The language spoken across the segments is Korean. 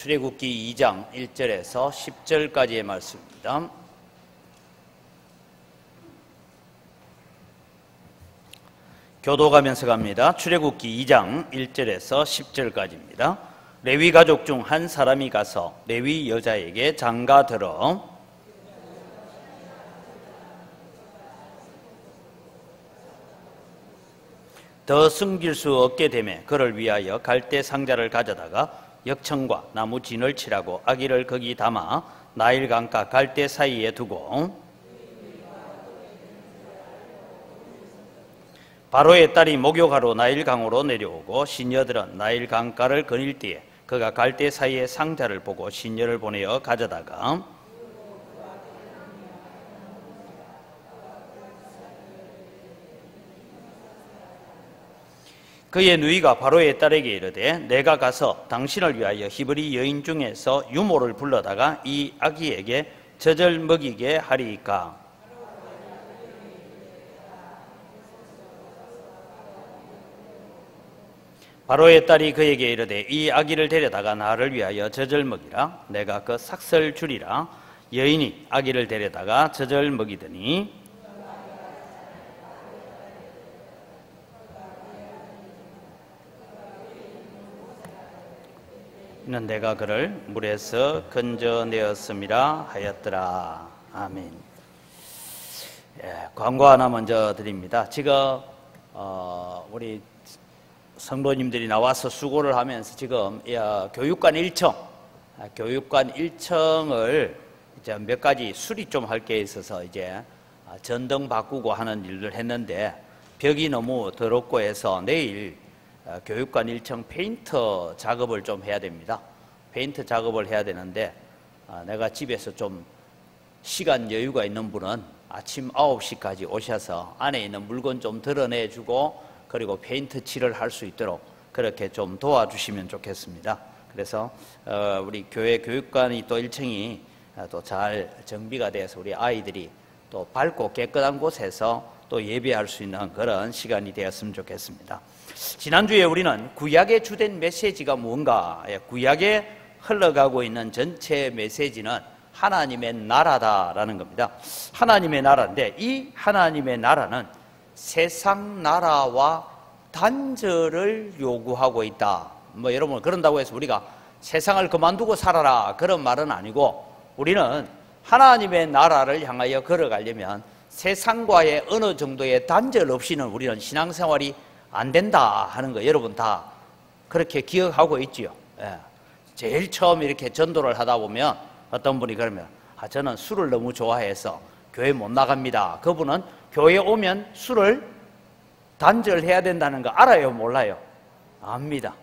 출애굽기 2장 1절에서 10절까지의 말씀입니다. 교도가면서 갑니다. 출애굽기 2장 1절에서 10절까지입니다. 레위 가족 중 한 사람이 가서 레위 여자에게 장가들어 더 숨길 수 없게 되매 그를 위하여 갈대 상자를 가져다가 역청과 나무 진을 칠하고 아기를 거기 담아 나일 강가 갈대 사이에 두고 바로의 딸이 목욕하러 나일 강으로 내려오고 시녀들은 나일 강가를 거닐 때에 그가 갈대 사이에 상자를 보고 시녀를 보내어 가져다가 그의 누이가 바로의 딸에게 이르되 내가 가서 당신을 위하여 히브리 여인 중에서 유모를 불러다가 이 아기에게 젖을 먹이게 하리이까. 바로의 딸이 그에게 이르되 이 아기를 데려다가 나를 위하여 젖을 먹이라. 내가 그 삭설 주리라. 여인이 아기를 데려다가 젖을 먹이더니 는 내가 그를 물에서 건져내었음이라 하였더라. 아멘. 광고 하나 먼저 드립니다. 지금 우리 성도님들이 나와서 수고를 하면서 지금 교육관 1층을 이제 몇 가지 수리 좀 할 게 있어서 이제 전등 바꾸고 하는 일을 했는데 벽이 너무 더럽고 해서 내일 교육관 1층 페인트 작업을 좀 해야 됩니다. 페인트 작업을 해야 되는데 내가 집에서 좀 시간 여유가 있는 분은 아침 9시까지 오셔서 안에 있는 물건 좀 드러내주고 그리고 페인트 칠을 할 수 있도록 그렇게 좀 도와주시면 좋겠습니다. 그래서 우리 교회 교육관이 또 1층이 또 잘 정비가 돼서 우리 아이들이 또 밝고 깨끗한 곳에서 또 예배할 수 있는 그런 시간이 되었으면 좋겠습니다. 지난주에 우리는 구약의 주된 메시지가 무언가, 구약에 흘러가고 있는 전체 메시지는 하나님의 나라다라는 겁니다. 하나님의 나라인데 이 하나님의 나라는 세상 나라와 단절을 요구하고 있다. 여러분 그런다고 해서 우리가 세상을 그만두고 살아라 그런 말은 아니고 우리는 하나님의 나라를 향하여 걸어가려면 세상과의 어느 정도의 단절 없이는 우리는 신앙생활이 안 된다 하는 거 여러분 다 그렇게 기억하고 있지요. 제일 처음 이렇게 전도를 하다 보면 어떤 분이 그러면 저는 술을 너무 좋아해서 교회 못 나갑니다. 그분은 교회 오면 술을 단절해야 된다는 거 알아요? 몰라요? 압니다.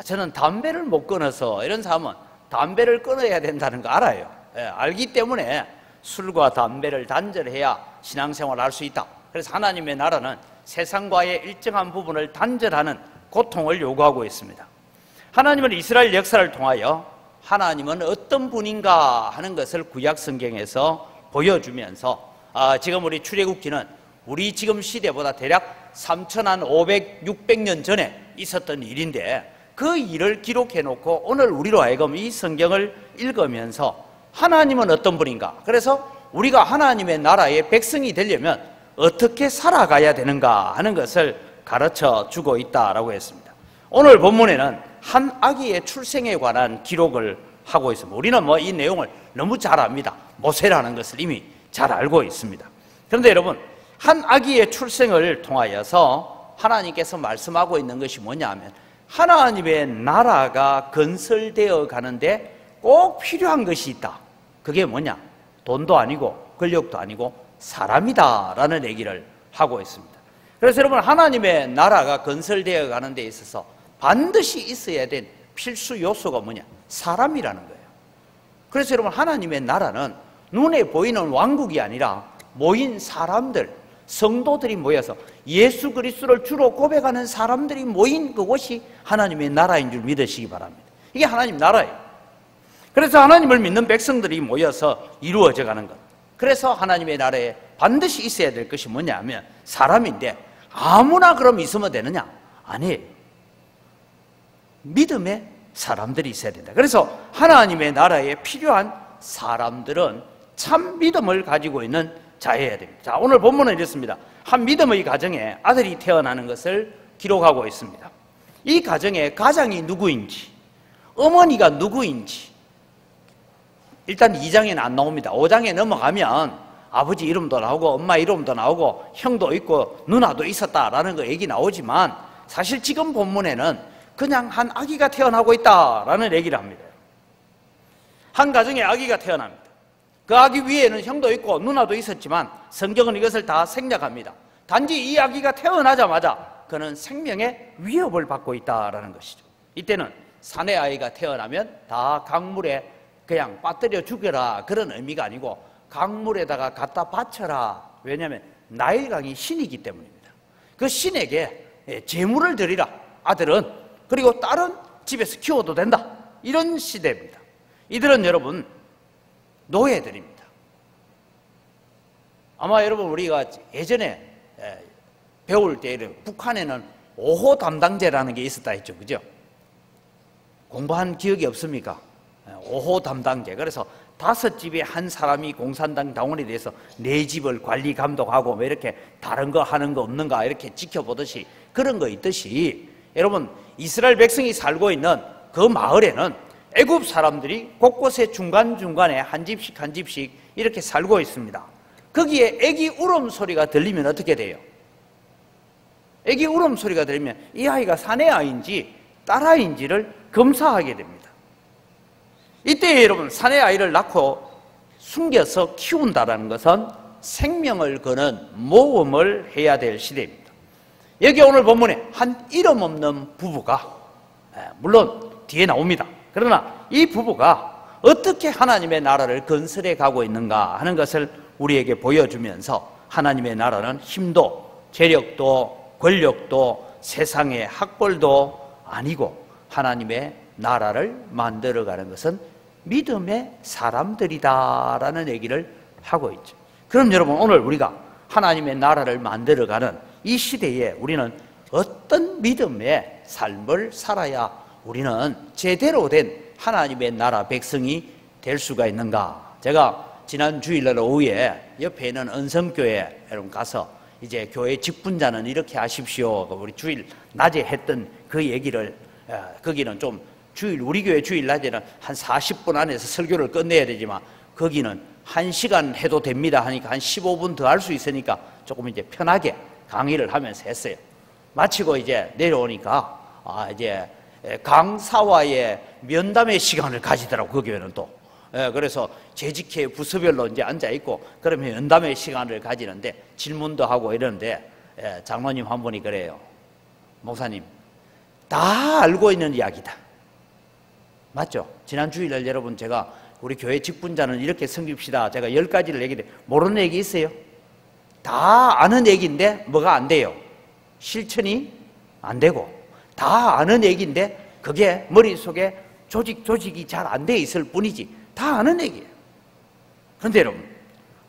저는 담배를 못 끊어서 이런 사람은 담배를 끊어야 된다는 거 알아요. 알기 때문에 술과 담배를 단절해야 신앙생활을 할 수 있다. 그래서 하나님의 나라는 세상과의 일정한 부분을 단절하는 고통을 요구하고 있습니다. 하나님은 이스라엘 역사를 통하여 하나님은 어떤 분인가 하는 것을 구약 성경에서 보여주면서 지금 우리 출애굽기는 우리 지금 시대보다 대략 3,500, 600년 전에 있었던 일인데 그 일을 기록해 놓고 오늘 우리로 하여금 이 성경을 읽으면서 하나님은 어떤 분인가, 그래서 우리가 하나님의 나라의 백성이 되려면 어떻게 살아가야 되는가 하는 것을 가르쳐 주고 있다라고 했습니다. 오늘 본문에는 한 아기의 출생에 관한 기록을 하고 있습니다. 우리는 이 내용을 너무 잘 압니다. 모세라는 것을 이미 잘 알고 있습니다. 그런데 여러분, 한 아기의 출생을 통하여서 하나님께서 말씀하고 있는 것이 뭐냐 하면 하나님의 나라가 건설되어 가는데 꼭 필요한 것이 있다. 그게 뭐냐? 돈도 아니고 권력도 아니고 사람이다라는 얘기를 하고 있습니다. 그래서 여러분, 하나님의 나라가 건설되어 가는 데 있어서 반드시 있어야 된 필수 요소가 뭐냐? 사람이라는 거예요. 그래서 여러분, 하나님의 나라는 눈에 보이는 왕국이 아니라 모인 사람들, 성도들이 모여서 예수 그리스도를 주로 고백하는 사람들이 모인 그곳이 하나님의 나라인 줄 믿으시기 바랍니다. 이게 하나님 나라예요. 그래서 하나님을 믿는 백성들이 모여서 이루어져 가는 것. 그래서 하나님의 나라에 반드시 있어야 될 것이 뭐냐 하면 사람인데 아무나 그럼 있으면 되느냐? 아니에요. 믿음의 사람들이 있어야 된다. 그래서 하나님의 나라에 필요한 사람들은 참 믿음을 가지고 있는 자여야 됩니다. 자, 오늘 본문은 이렇습니다. 한 믿음의 가정에 아들이 태어나는 것을 기록하고 있습니다. 이 가정의 가장이 누구인지, 어머니가 누구인지 일단 2장에는 안 나옵니다. 5장에 넘어가면 아버지 이름도 나오고 엄마 이름도 나오고 형도 있고 누나도 있었다라는 거 얘기 나오지만 사실 지금 본문에는 그냥 한 아기가 태어나고 있다라는 얘기를 합니다. 한 가정에 아기가 태어납니다. 그 아기 위에는 형도 있고 누나도 있었지만 성경은 이것을 다 생략합니다. 단지 이 아기가 태어나자마자 그는 생명의 위협을 받고 있다라는 것이죠. 이때는 사내 아이가 태어나면 다 강물에 그냥 빠뜨려 죽여라 그런 의미가 아니고 강물에다가 갖다 바쳐라. 왜냐하면 나일강이 신이기 때문입니다. 그 신에게 제물을 드리라. 아들은 그리고 딸은 집에서 키워도 된다. 이런 시대입니다. 이들은 여러분 노예들입니다. 아마 여러분 우리가 예전에 배울 때 북한에는 5호 담당제라는 게 있었다 했죠. 그죠? 공부한 기억이 없습니까? 5호 담당제. 그래서 5집에 한 사람이 공산당 당원에 대해서 4집을 관리 감독하고 뭐 이렇게 다른 거 하는 거 없는가 이렇게 지켜보듯이 그런 거 있듯이 여러분 이스라엘 백성이 살고 있는 그 마을에는 애굽 사람들이 곳곳에 중간중간에 한 집씩 한 집씩 이렇게 살고 있습니다. 거기에 애기 울음소리가 들리면 어떻게 돼요? 애기 울음소리가 들리면 이 아이가 사내 아이인지 딸 아이인지를 검사하게 됩니다. 이때 여러분 사내 아이를 낳고 숨겨서 키운다는 것은 생명을 거는 모험을 해야 될 시대입니다. 여기 오늘 본문에 한 이름 없는 부부가 물론 뒤에 나옵니다. 그러나 이 부부가 어떻게 하나님의 나라를 건설해 가고 있는가 하는 것을 우리에게 보여주면서 하나님의 나라는 힘도 재력도 권력도 세상의 학벌도 아니고 하나님의 나라를 만들어가는 것은 믿음의 사람들이다라는 얘기를 하고 있죠. 그럼 여러분 오늘 우리가 하나님의 나라를 만들어가는 이 시대에 우리는 어떤 믿음의 삶을 살아야 우리는 제대로 된 하나님의 나라 백성이 될 수가 있는가? 제가 지난 주일날 오후에 옆에 있는 은성교회 여러분 가서 이제 교회 직분자는 이렇게 하십시오. 우리 주일 낮에 했던 그 얘기를 거기는 좀 우리 교회 주일 낮에는 한 40분 안에서 설교를 끝내야 되지만 거기는 1시간 해도 됩니다 하니까 한 15분 더 할 수 있으니까 조금 이제 편하게 강의를 하면서 했어요. 마치고 이제 내려오니까 이제 강사와의 면담의 시간을 가지더라고 그 교회는 또. 그래서 재직회 부서별로 이제 앉아 있고 그러면 면담의 시간을 가지는데 질문도 하고 이러는데 장로님 한 분이 그래요. 목사님 다 알고 있는 이야기다. 맞죠? 지난 주일날 여러분 제가 우리 교회 직분자는 이렇게 섬깁시다. 제가 10가지를 얘기했는데 모르는 얘기 있어요? 다 아는 얘기인데 뭐가 안 돼요? 실천이 안 되고 다 아는 얘기인데 그게 머릿속에 조직이 잘 안 돼 있을 뿐이지 다 아는 얘기예요. 그런데 여러분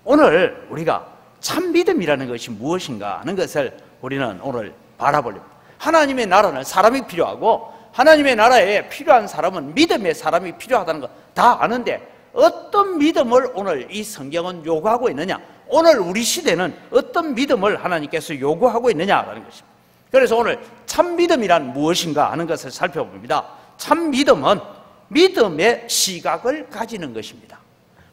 오늘 우리가 참 믿음이라는 것이 무엇인가 하는 것을 우리는 오늘 바라보려고 하나님의 나라는 사람이 필요하고 하나님의 나라에 필요한 사람은 믿음의 사람이 필요하다는 거 다 아는데 어떤 믿음을 오늘 이 성경은 요구하고 있느냐, 오늘 우리 시대는 어떤 믿음을 하나님께서 요구하고 있느냐라는 것입니다. 그래서 오늘 참 믿음이란 무엇인가 하는 것을 살펴봅니다. 참 믿음은 믿음의 시각을 가지는 것입니다.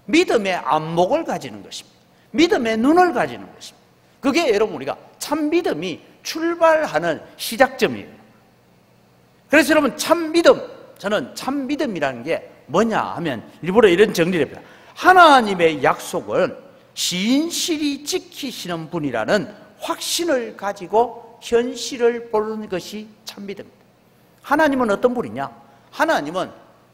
믿음의 안목을 가지는 것입니다. 믿음의 눈을 가지는 것입니다. 그게 여러분 우리가 참 믿음이 출발하는 시작점이에요. 그래서 여러분 참 믿음, 저는 참 믿음이라는 게 뭐냐 하면 일부러 이런 정리를 합니다. 하나님의 약속을 신실히 지키시는 분이라는 확신을 가지고 현실을 보는 것이 참 믿음입니다. 하나님은 어떤 분이냐? 하나님은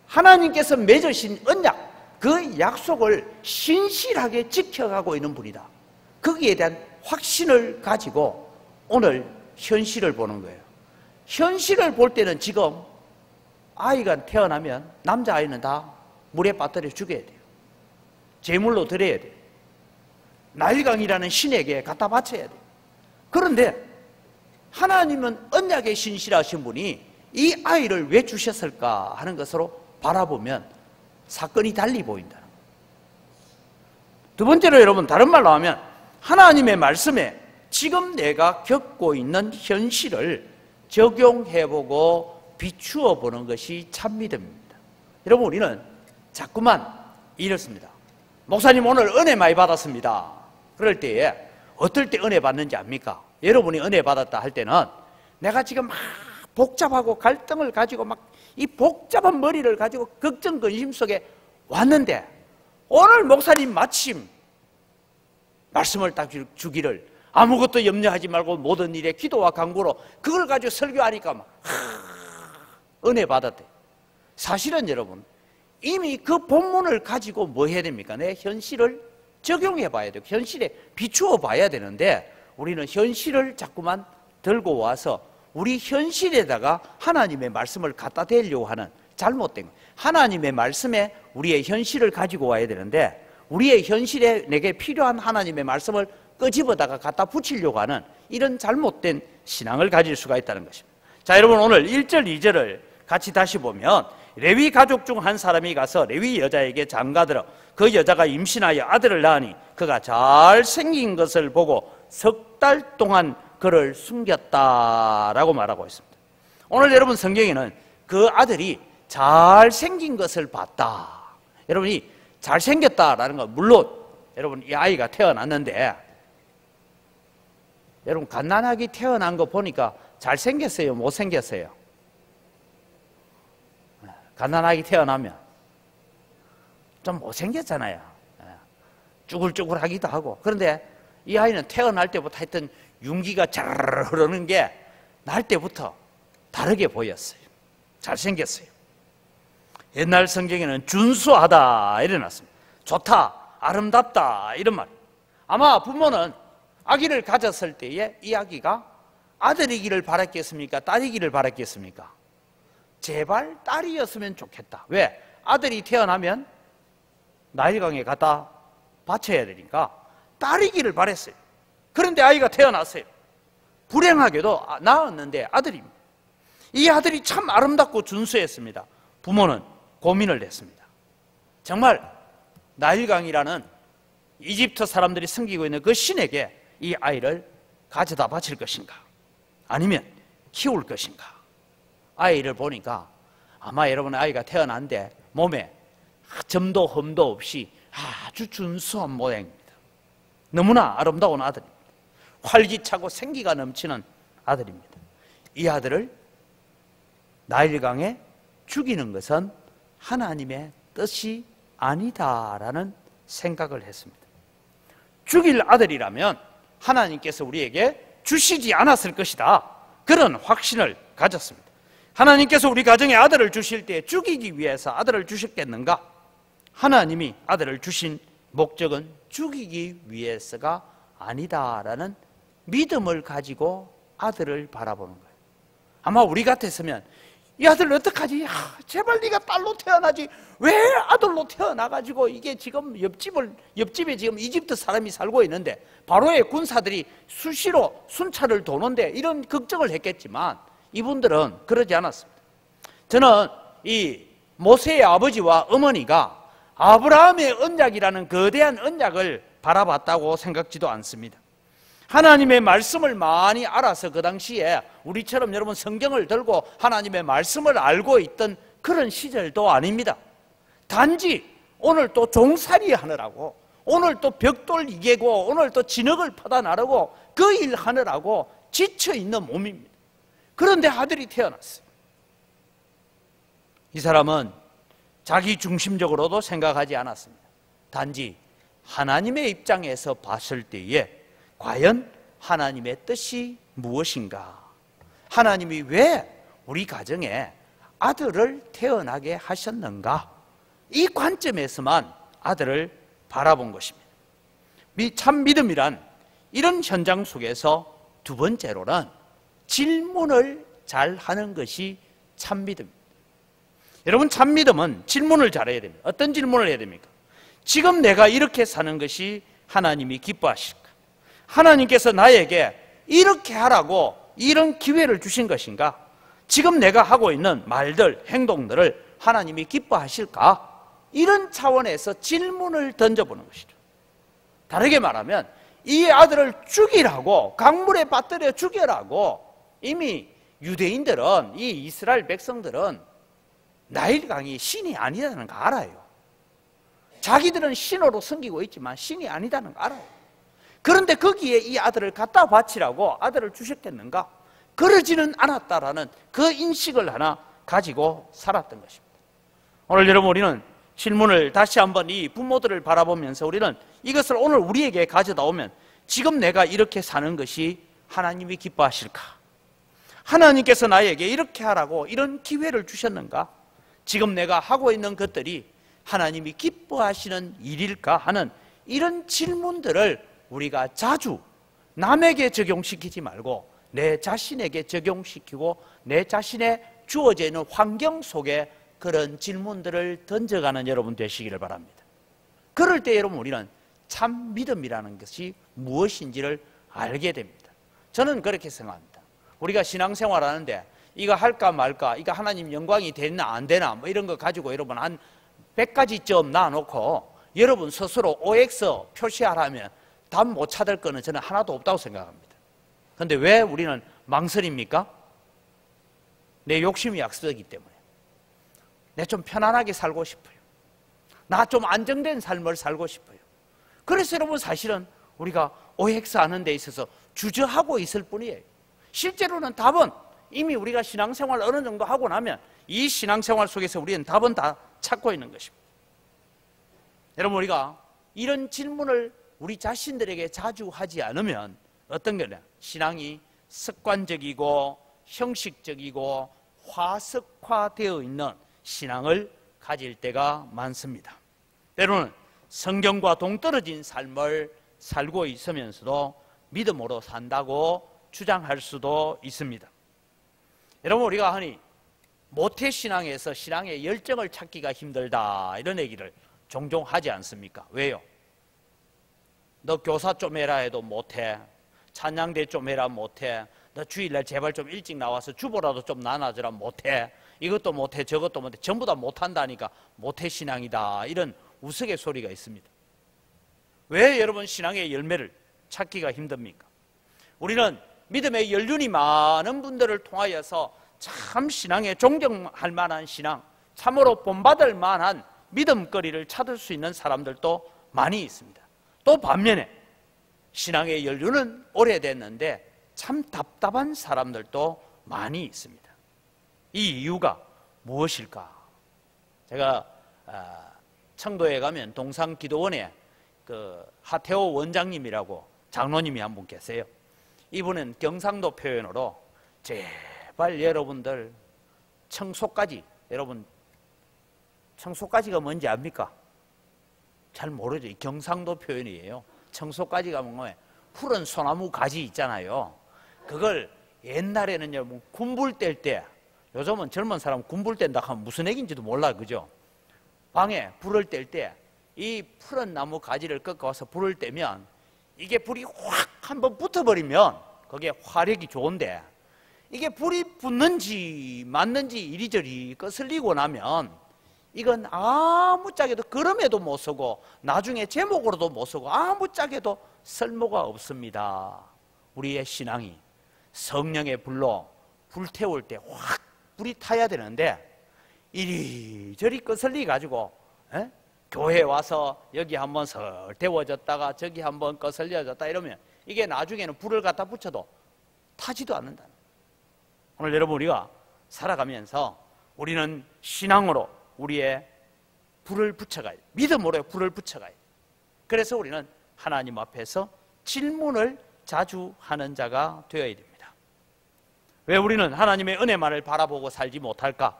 하나님께서 맺으신 언약, 그 약속을 신실하게 지켜가고 있는 분이다. 거기에 대한 확신을 가지고 오늘 현실을 보는 거예요. 현실을 볼 때는 지금 아이가 태어나면 남자아이는 다 물에 빠뜨려 죽여야 돼요. 제물로 드려야 돼요. 나일강이라는 신에게 갖다 바쳐야 돼요. 그런데 하나님은 언약에 신실하신 분이 이 아이를 왜 주셨을까 하는 것으로 바라보면 사건이 달리 보인다. 두 번째로 여러분, 다른 말로 하면 하나님의 말씀에 지금 내가 겪고 있는 현실을 적용해보고 비추어 보는 것이 참 믿음입니다. 여러분, 우리는 자꾸만 이렇습니다. 목사님 오늘 은혜 많이 받았습니다. 그럴 때에 어떨 때 은혜 받는지 압니까? 여러분이 은혜 받았다 할 때는 내가 지금 막 복잡하고 갈등을 가지고 막 이 복잡한 머리를 가지고 걱정 근심 속에 왔는데 오늘 목사님 마침 말씀을 딱 주기를 아무것도 염려하지 말고 모든 일에 기도와 간구로 그걸 가지고 설교하니까 막 은혜 받았대. 사실은 여러분 이미 그 본문을 가지고 뭐 해야 됩니까? 내 현실을 적용해 봐야 되고 현실에 비추어 봐야 되는데 우리는 현실을 자꾸만 들고 와서 우리 현실에다가 하나님의 말씀을 갖다 대려고 하는 잘못된 거예요. 하나님의 말씀에 우리의 현실을 가지고 와야 되는데 우리의 현실에 내게 필요한 하나님의 말씀을 끄집어다가 갖다 붙이려고 하는 이런 잘못된 신앙을 가질 수가 있다는 것입니다. 자, 여러분 오늘 1절 2절을 같이 다시 보면 레위 가족 중 한 사람이 가서 레위 여자에게 장가들어 그 여자가 임신하여 아들을 낳으니 그가 잘생긴 것을 보고 석 달 동안 그를 숨겼다라고 말하고 있습니다. 오늘 여러분 성경에는 그 아들이 잘생긴 것을 봤다. 여러분이 잘생겼다라는 건 물론 여러분 이 아이가 태어났는데 여러분 갓난아기 태어난 거 보니까 잘생겼어요? 못생겼어요? 갓난아기 태어나면 좀 못생겼잖아요. 쭈글쭈글하기도 하고. 그런데 이 아이는 태어날 때부터 하여튼 윤기가 잘 흐르는 게 날 때부터 다르게 보였어요. 잘생겼어요. 옛날 성경에는 준수하다 이래 놨습니다. 좋다, 아름답다 이런 말. 아마 부모는 아기를 가졌을 때에 이 아기가 아들이기를 바랐겠습니까? 딸이기를 바랐겠습니까? 제발 딸이었으면 좋겠다. 왜? 아들이 태어나면 나일강에 갖다 바쳐야 되니까 딸이기를 바랬어요. 그런데 아이가 태어났어요. 불행하게도 낳았는데 아들입니다. 이 아들이 참 아름답고 준수했습니다. 부모는 고민을 했습니다. 정말 나일강이라는 이집트 사람들이 섬기고 있는 그 신에게 이 아이를 가져다 바칠 것인가 아니면 키울 것인가. 아이를 보니까 아마 여러분 아이가 태어났는데 몸에 점도 흠도 없이 아주 준수한 모양입니다. 너무나 아름다운 아들입니다. 활기차고 생기가 넘치는 아들입니다. 이 아들을 나일강에 죽이는 것은 하나님의 뜻이 아니다라는 생각을 했습니다. 죽일 아들이라면 하나님께서 우리에게 주시지 않았을 것이다. 그런 확신을 가졌습니다. 하나님께서 우리 가정에 아들을 주실 때 죽이기 위해서 아들을 주셨겠는가? 하나님이 아들을 주신 목적은 죽이기 위해서가 아니다라는 믿음을 가지고 아들을 바라보는 거예요. 아마 우리 같았으면 이 아들 어떡하지? 제발 네가 딸로 태어나지 왜 아들로 태어나가지고 이게 지금 옆집에 지금 이집트 사람이 살고 있는데 바로의 군사들이 수시로 순찰을 도는데 이런 걱정을 했겠지만 이분들은 그러지 않았습니다. 저는 이 모세의 아버지와 어머니가 아브라함의 언약이라는 거대한 언약을 바라봤다고 생각지도 않습니다. 하나님의 말씀을 많이 알아서 그 당시에 우리처럼 여러분 성경을 들고 하나님의 말씀을 알고 있던 그런 시절도 아닙니다. 단지 오늘 또 종살이 하느라고 오늘 또 벽돌 이개고 오늘 또 진흙을 퍼다 나르고 그 일 하느라고 지쳐있는 몸입니다. 그런데 아들이 태어났어요. 이 사람은 자기 중심적으로도 생각하지 않았습니다. 단지 하나님의 입장에서 봤을 때에 과연 하나님의 뜻이 무엇인가? 하나님이 왜 우리 가정에 아들을 태어나게 하셨는가? 이 관점에서만 아들을 바라본 것입니다. 참 믿음이란 이런 현장 속에서 두 번째로는 질문을 잘 하는 것이 참 믿음입니다. 여러분 참 믿음은 질문을 잘해야 됩니다. 어떤 질문을 해야 됩니까? 지금 내가 이렇게 사는 것이 하나님이 기뻐하실까? 하나님께서 나에게 이렇게 하라고 이런 기회를 주신 것인가? 지금 내가 하고 있는 말들, 행동들을 하나님이 기뻐하실까? 이런 차원에서 질문을 던져보는 것이죠. 다르게 말하면 이 아들을 죽이라고, 강물에 빠뜨려 죽여라고 이미 유대인들은, 이 이스라엘 백성들은 나일강이 신이 아니라는 거 알아요. 자기들은 신으로 섬기고 있지만 신이 아니다는 거 알아요. 그런데 거기에 이 아들을 갖다 바치라고 아들을 주셨겠는가? 그러지는 않았다라는 그 인식을 하나 가지고 살았던 것입니다. 오늘 여러분, 우리는 질문을 다시 한번 이 부모들을 바라보면서 우리는 이것을 오늘 우리에게 가져다 오면, 지금 내가 이렇게 사는 것이 하나님이 기뻐하실까? 하나님께서 나에게 이렇게 하라고 이런 기회를 주셨는가? 지금 내가 하고 있는 것들이 하나님이 기뻐하시는 일일까 하는 이런 질문들을 우리가 자주 남에게 적용시키지 말고 내 자신에게 적용시키고 내 자신의 주어져 있는 환경 속에 그런 질문들을 던져가는 여러분 되시기를 바랍니다. 그럴 때 여러분, 우리는 참 믿음이라는 것이 무엇인지를 알게 됩니다. 저는 그렇게 생각합니다. 우리가 신앙생활 하는데 이거 할까 말까, 이거 하나님 영광이 되나 안 되나 뭐 이런 거 가지고 여러분 한 100가지 점 놔놓고 여러분 스스로 OX 표시하라면 답 못 찾을 거는 저는 하나도 없다고 생각합니다. 그런데 왜 우리는 망설입니까? 내 욕심이 앞서기 때문에. 내 좀 편안하게 살고 싶어요. 나 좀 안정된 삶을 살고 싶어요. 그래서 여러분, 사실은 우리가 OX 하는 데 있어서 주저하고 있을 뿐이에요. 실제로는 답은 이미 우리가 신앙생활 어느 정도 하고 나면 이 신앙생활 속에서 우리는 답은 다 찾고 있는 것입니다. 여러분, 우리가 이런 질문을 우리 자신들에게 자주 하지 않으면 어떤 거냐? 신앙이 습관적이고 형식적이고 화석화되어 있는 신앙을 가질 때가 많습니다. 때로는 성경과 동떨어진 삶을 살고 있으면서도 믿음으로 산다고 주장할 수도 있습니다. 여러분, 우리가 흔히 모태신앙에서 신앙의 열정을 찾기가 힘들다 이런 얘기를 종종 하지 않습니까? 왜요? 너 교사 좀 해라 해도 못해. 찬양대 좀 해라 못해. 너 주일날 제발 좀 일찍 나와서 주보라도 좀 나눠주라 못해. 이것도 못해 저것도 못해. 전부 다 못한다니까 모태신앙이다, 이런 우스갯소리가 있습니다. 왜 여러분 신앙의 열매를 찾기가 힘듭니까? 우리는 믿음의 연륜이 많은 분들을 통하여서 참 신앙에 존경할 만한 신앙, 참으로 본받을 만한 믿음거리를 찾을 수 있는 사람들도 많이 있습니다. 또 반면에 신앙의 연륜은 오래됐는데 참 답답한 사람들도 많이 있습니다. 이 이유가 무엇일까? 제가 청도에 가면 동산기도원에 그 하태호 원장님이라고 장로님이 한 분 계세요. 이분은 경상도 표현으로 제발 여러분들 청소까지, 여러분 청소까지가 뭔지 압니까? 잘 모르죠. 경상도 표현이에요. 청소까지가 뭔가 푸른 소나무 가지 있잖아요. 그걸 옛날에는 여러분 군불 뗄 때, 요즘은 젊은 사람 군불 뗀다 하면 무슨 얘기인지도 몰라, 그죠? 방에 불을 뗄 때 이 푸른 나무 가지를 꺾어서 불을 떼면 이게 불이 확 한번 붙어버리면 그게 화력이 좋은데, 이게 불이 붙는지 맞는지 이리저리 거슬리고 나면 이건 아무짝에도 걸음에도 못 서고 나중에 제목으로도 못 서고 아무짝에도 쓸모가 없습니다. 우리의 신앙이 성령의 불로 불태울 때 확 불이 타야 되는데 이리저리 거슬리 가지고 교회 와서 여기 한번 설 데워졌다가 저기 한번 거슬려졌다 이러면 이게 나중에는 불을 갖다 붙여도 타지도 않는다. 오늘 여러분, 우리가 살아가면서 우리는 신앙으로 우리의 불을 붙여가야 돼. 믿음으로 불을 붙여가야 돼. 그래서 우리는 하나님 앞에서 질문을 자주 하는 자가 되어야 됩니다. 왜 우리는 하나님의 은혜만을 바라보고 살지 못할까?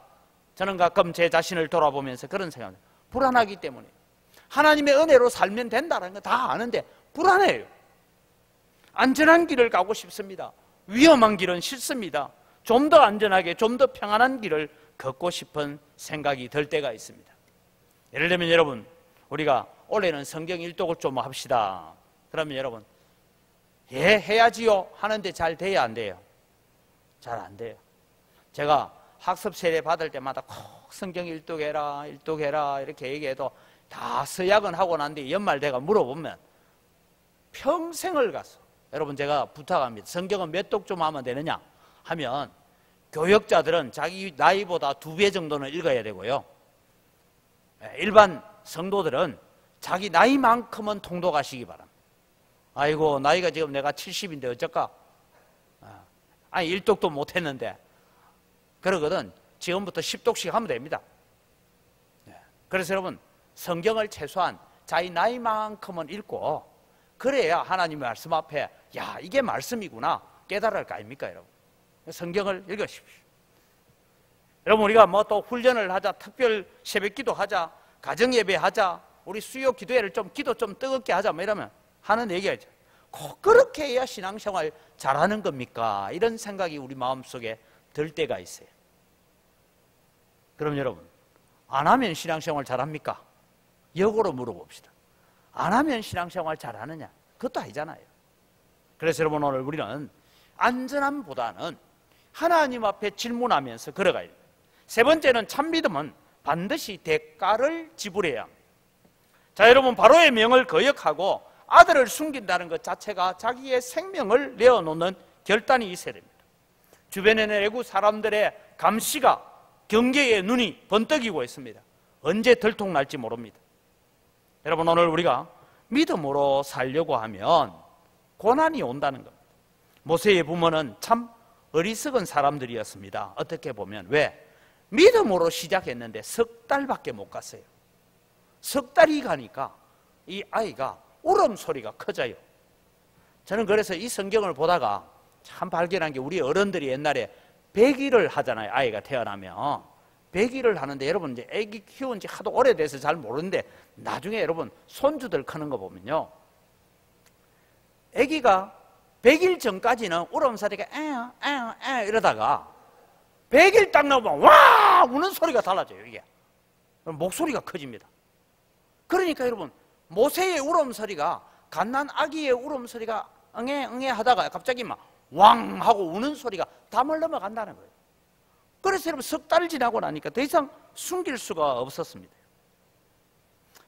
저는 가끔 제 자신을 돌아보면서 그런 생각을 해요. 불안하기 때문에. 하나님의 은혜로 살면 된다는 거 다 아는데 불안해요. 안전한 길을 가고 싶습니다. 위험한 길은 싫습니다. 좀 더 안전하게, 좀 더 평안한 길을 걷고 싶은 생각이 들 때가 있습니다. 예를 들면 여러분, 우리가 올해는 성경 일독을 좀 합시다. 그러면 여러분, 예, 해야지요 하는데 잘 돼야 안 돼요? 잘 안 돼요. 제가 학습 세례 받을 때마다 꼭 성경 일독해라 일독해라 이렇게 얘기해도 다 서약은 하고 난 뒤에 연말 내가 물어보면 평생을 가서 여러분 제가 부탁합니다. 성경은 몇 독 좀 하면 되느냐 하면 교역자들은 자기 나이보다 2배 정도는 읽어야 되고요. 일반 성도들은 자기 나이만큼은 통독하시기 바랍니다. 아이고 나이가 지금 내가 70인데 어쩔까? 아니 1독도 못했는데 그러거든. 지금부터 10독씩 하면 됩니다. 그래서 여러분 성경을 최소한 자기 나이만큼은 읽고 그래야 하나님의 말씀 앞에 야 이게 말씀이구나 깨달을 거 아닙니까 여러분. 성경을 읽으십시오. 여러분 우리가 뭐 또 훈련을 하자, 특별 새벽기도 하자, 가정예배 하자, 우리 수요 기도회를 좀 기도 좀 뜨겁게 하자 뭐 이러면 하는 얘기하죠. 꼭 그렇게 해야 신앙생활 잘하는 겁니까? 이런 생각이 우리 마음속에 들 때가 있어요. 그럼 여러분 안 하면 신앙생활 잘합니까? 역으로 물어봅시다. 안 하면 신앙생활 잘하느냐? 그것도 아니잖아요. 그래서 여러분 오늘 우리는 안전함보다는 하나님 앞에 질문하면서 걸어가야 됩니다. 세 번째는 참 믿음은 반드시 대가를 지불해야 합니다. 자 여러분 바로의 명을 거역하고 아들을 숨긴다는 것 자체가 자기의 생명을 내어놓는 결단이 있어야 됩니다. 주변에는 애국 사람들의 감시가 경계의 눈이 번뜩이고 있습니다. 언제 들통날지 모릅니다. 여러분 오늘 우리가 믿음으로 살려고 하면 고난이 온다는 겁니다. 모세의 부모는 참 어리석은 사람들이었습니다. 어떻게 보면 왜? 믿음으로 시작했는데 석 달밖에 못 갔어요. 석 달이 가니까 이 아이가 울음소리가 커져요. 저는 그래서 이 성경을 보다가 참 발견한 게 우리 어른들이 옛날에 100일을 하잖아요. 아이가 태어나면 100일을 하는데 여러분 이제 아기 키운 지 하도 오래돼서 잘 모르는데 나중에 여러분 손주들 크는 거 보면요 아기가 100일 전까지는 울음소리가 에에 이러다가 100일 딱 나오면 와 우는 소리가 달라져요. 이게 목소리가 커집니다. 그러니까 여러분 모세의 울음소리가 갓난 아기의 울음소리가 응애 응애 하다가 갑자기 막 왕 하고 우는 소리가 담을 넘어간다는 거예요. 그래서 여러분 석 달 지나고 나니까 더 이상 숨길 수가 없었습니다.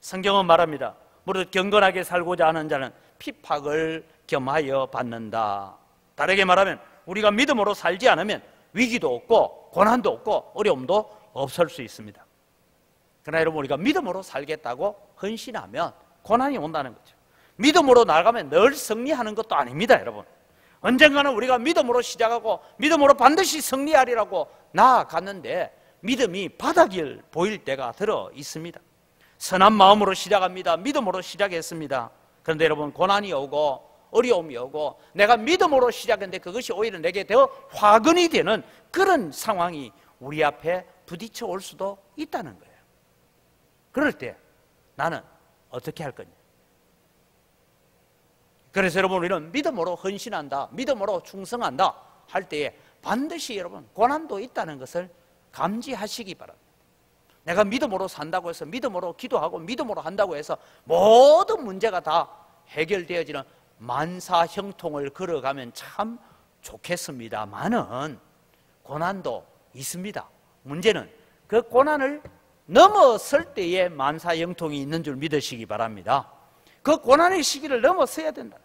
성경은 말합니다. 무릇 경건하게 살고자 하는 자는 핍박을 겸하여 받는다. 다르게 말하면 우리가 믿음으로 살지 않으면 위기도 없고 고난도 없고 어려움도 없을 수 있습니다. 그러나 여러분 우리가 믿음으로 살겠다고 헌신하면 고난이 온다는 거죠. 믿음으로 나아가면 늘 승리하는 것도 아닙니다. 여러분 언젠가는 우리가 믿음으로 시작하고 믿음으로 반드시 승리하리라고 나아갔는데 믿음이 바닥일 보일 때가 들어 있습니다. 선한 마음으로 시작합니다. 믿음으로 시작했습니다. 그런데 여러분 고난이 오고 어려움이 오고 내가 믿음으로 시작했는데 그것이 오히려 내게 더 화근이 되는 그런 상황이 우리 앞에 부딪혀 올 수도 있다는 거예요. 그럴 때 나는 어떻게 할 거냐? 그래서 여러분 우리는 믿음으로 헌신한다, 믿음으로 충성한다 할 때에 반드시 여러분 고난도 있다는 것을 감지하시기 바랍니다. 내가 믿음으로 산다고 해서 믿음으로 기도하고 믿음으로 한다고 해서 모든 문제가 다 해결되어지는 만사형통을 걸어가면 참 좋겠습니다만은 고난도 있습니다. 문제는 그 고난을 넘어설 때에 만사형통이 있는 줄 믿으시기 바랍니다. 그 고난의 시기를 넘어서야 된다.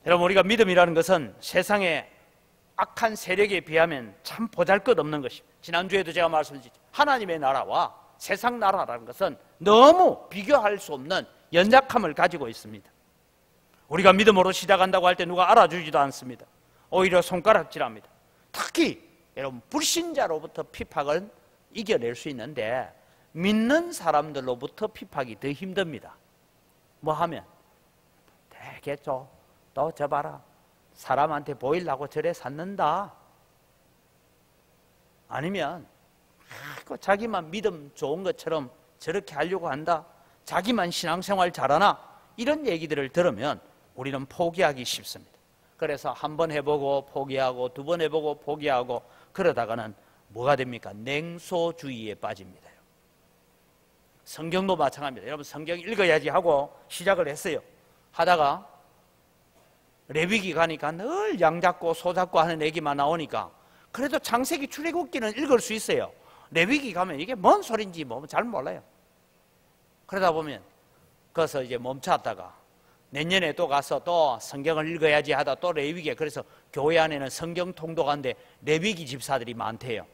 여러분 우리가 믿음이라는 것은 세상의 악한 세력에 비하면 참 보잘것없는 것입니다. 지난주에도 제가 말씀드렸죠. 하나님의 나라와 세상 나라라는 것은 너무 비교할 수 없는 연약함을 가지고 있습니다. 우리가 믿음으로 시작한다고 할 때 누가 알아주지도 않습니다. 오히려 손가락질합니다. 특히 여러분 불신자로부터 핍박을 이겨낼 수 있는데 믿는 사람들로부터 핍박이 더 힘듭니다. 뭐 하면 되겠죠. 너 저 봐라. 사람한테 보이려고 저래 샀는다. 아니면 자기만 믿음 좋은 것처럼 저렇게 하려고 한다. 자기만 신앙생활 잘하나? 이런 얘기들을 들으면 우리는 포기하기 쉽습니다. 그래서 한 번 해보고 포기하고 두 번 해보고 포기하고 그러다가는 뭐가 됩니까? 냉소주의에 빠집니다. 성경도 마찬가지입니다. 여러분 성경 읽어야지 하고 시작을 했어요. 하다가 레위기 가니까 늘 양 잡고 소 잡고 하는 얘기만 나오니까 그래도 창세기 출애굽기는 읽을 수 있어요. 레위기 가면 이게 뭔 소린지 뭐 잘 몰라요. 그러다 보면 거기서 이제 멈췄다가 내년에 또 가서 또 성경을 읽어야지 하다 또 레위기에, 그래서 교회 안에는 성경 통독하는데 레위기 집사들이 많대요.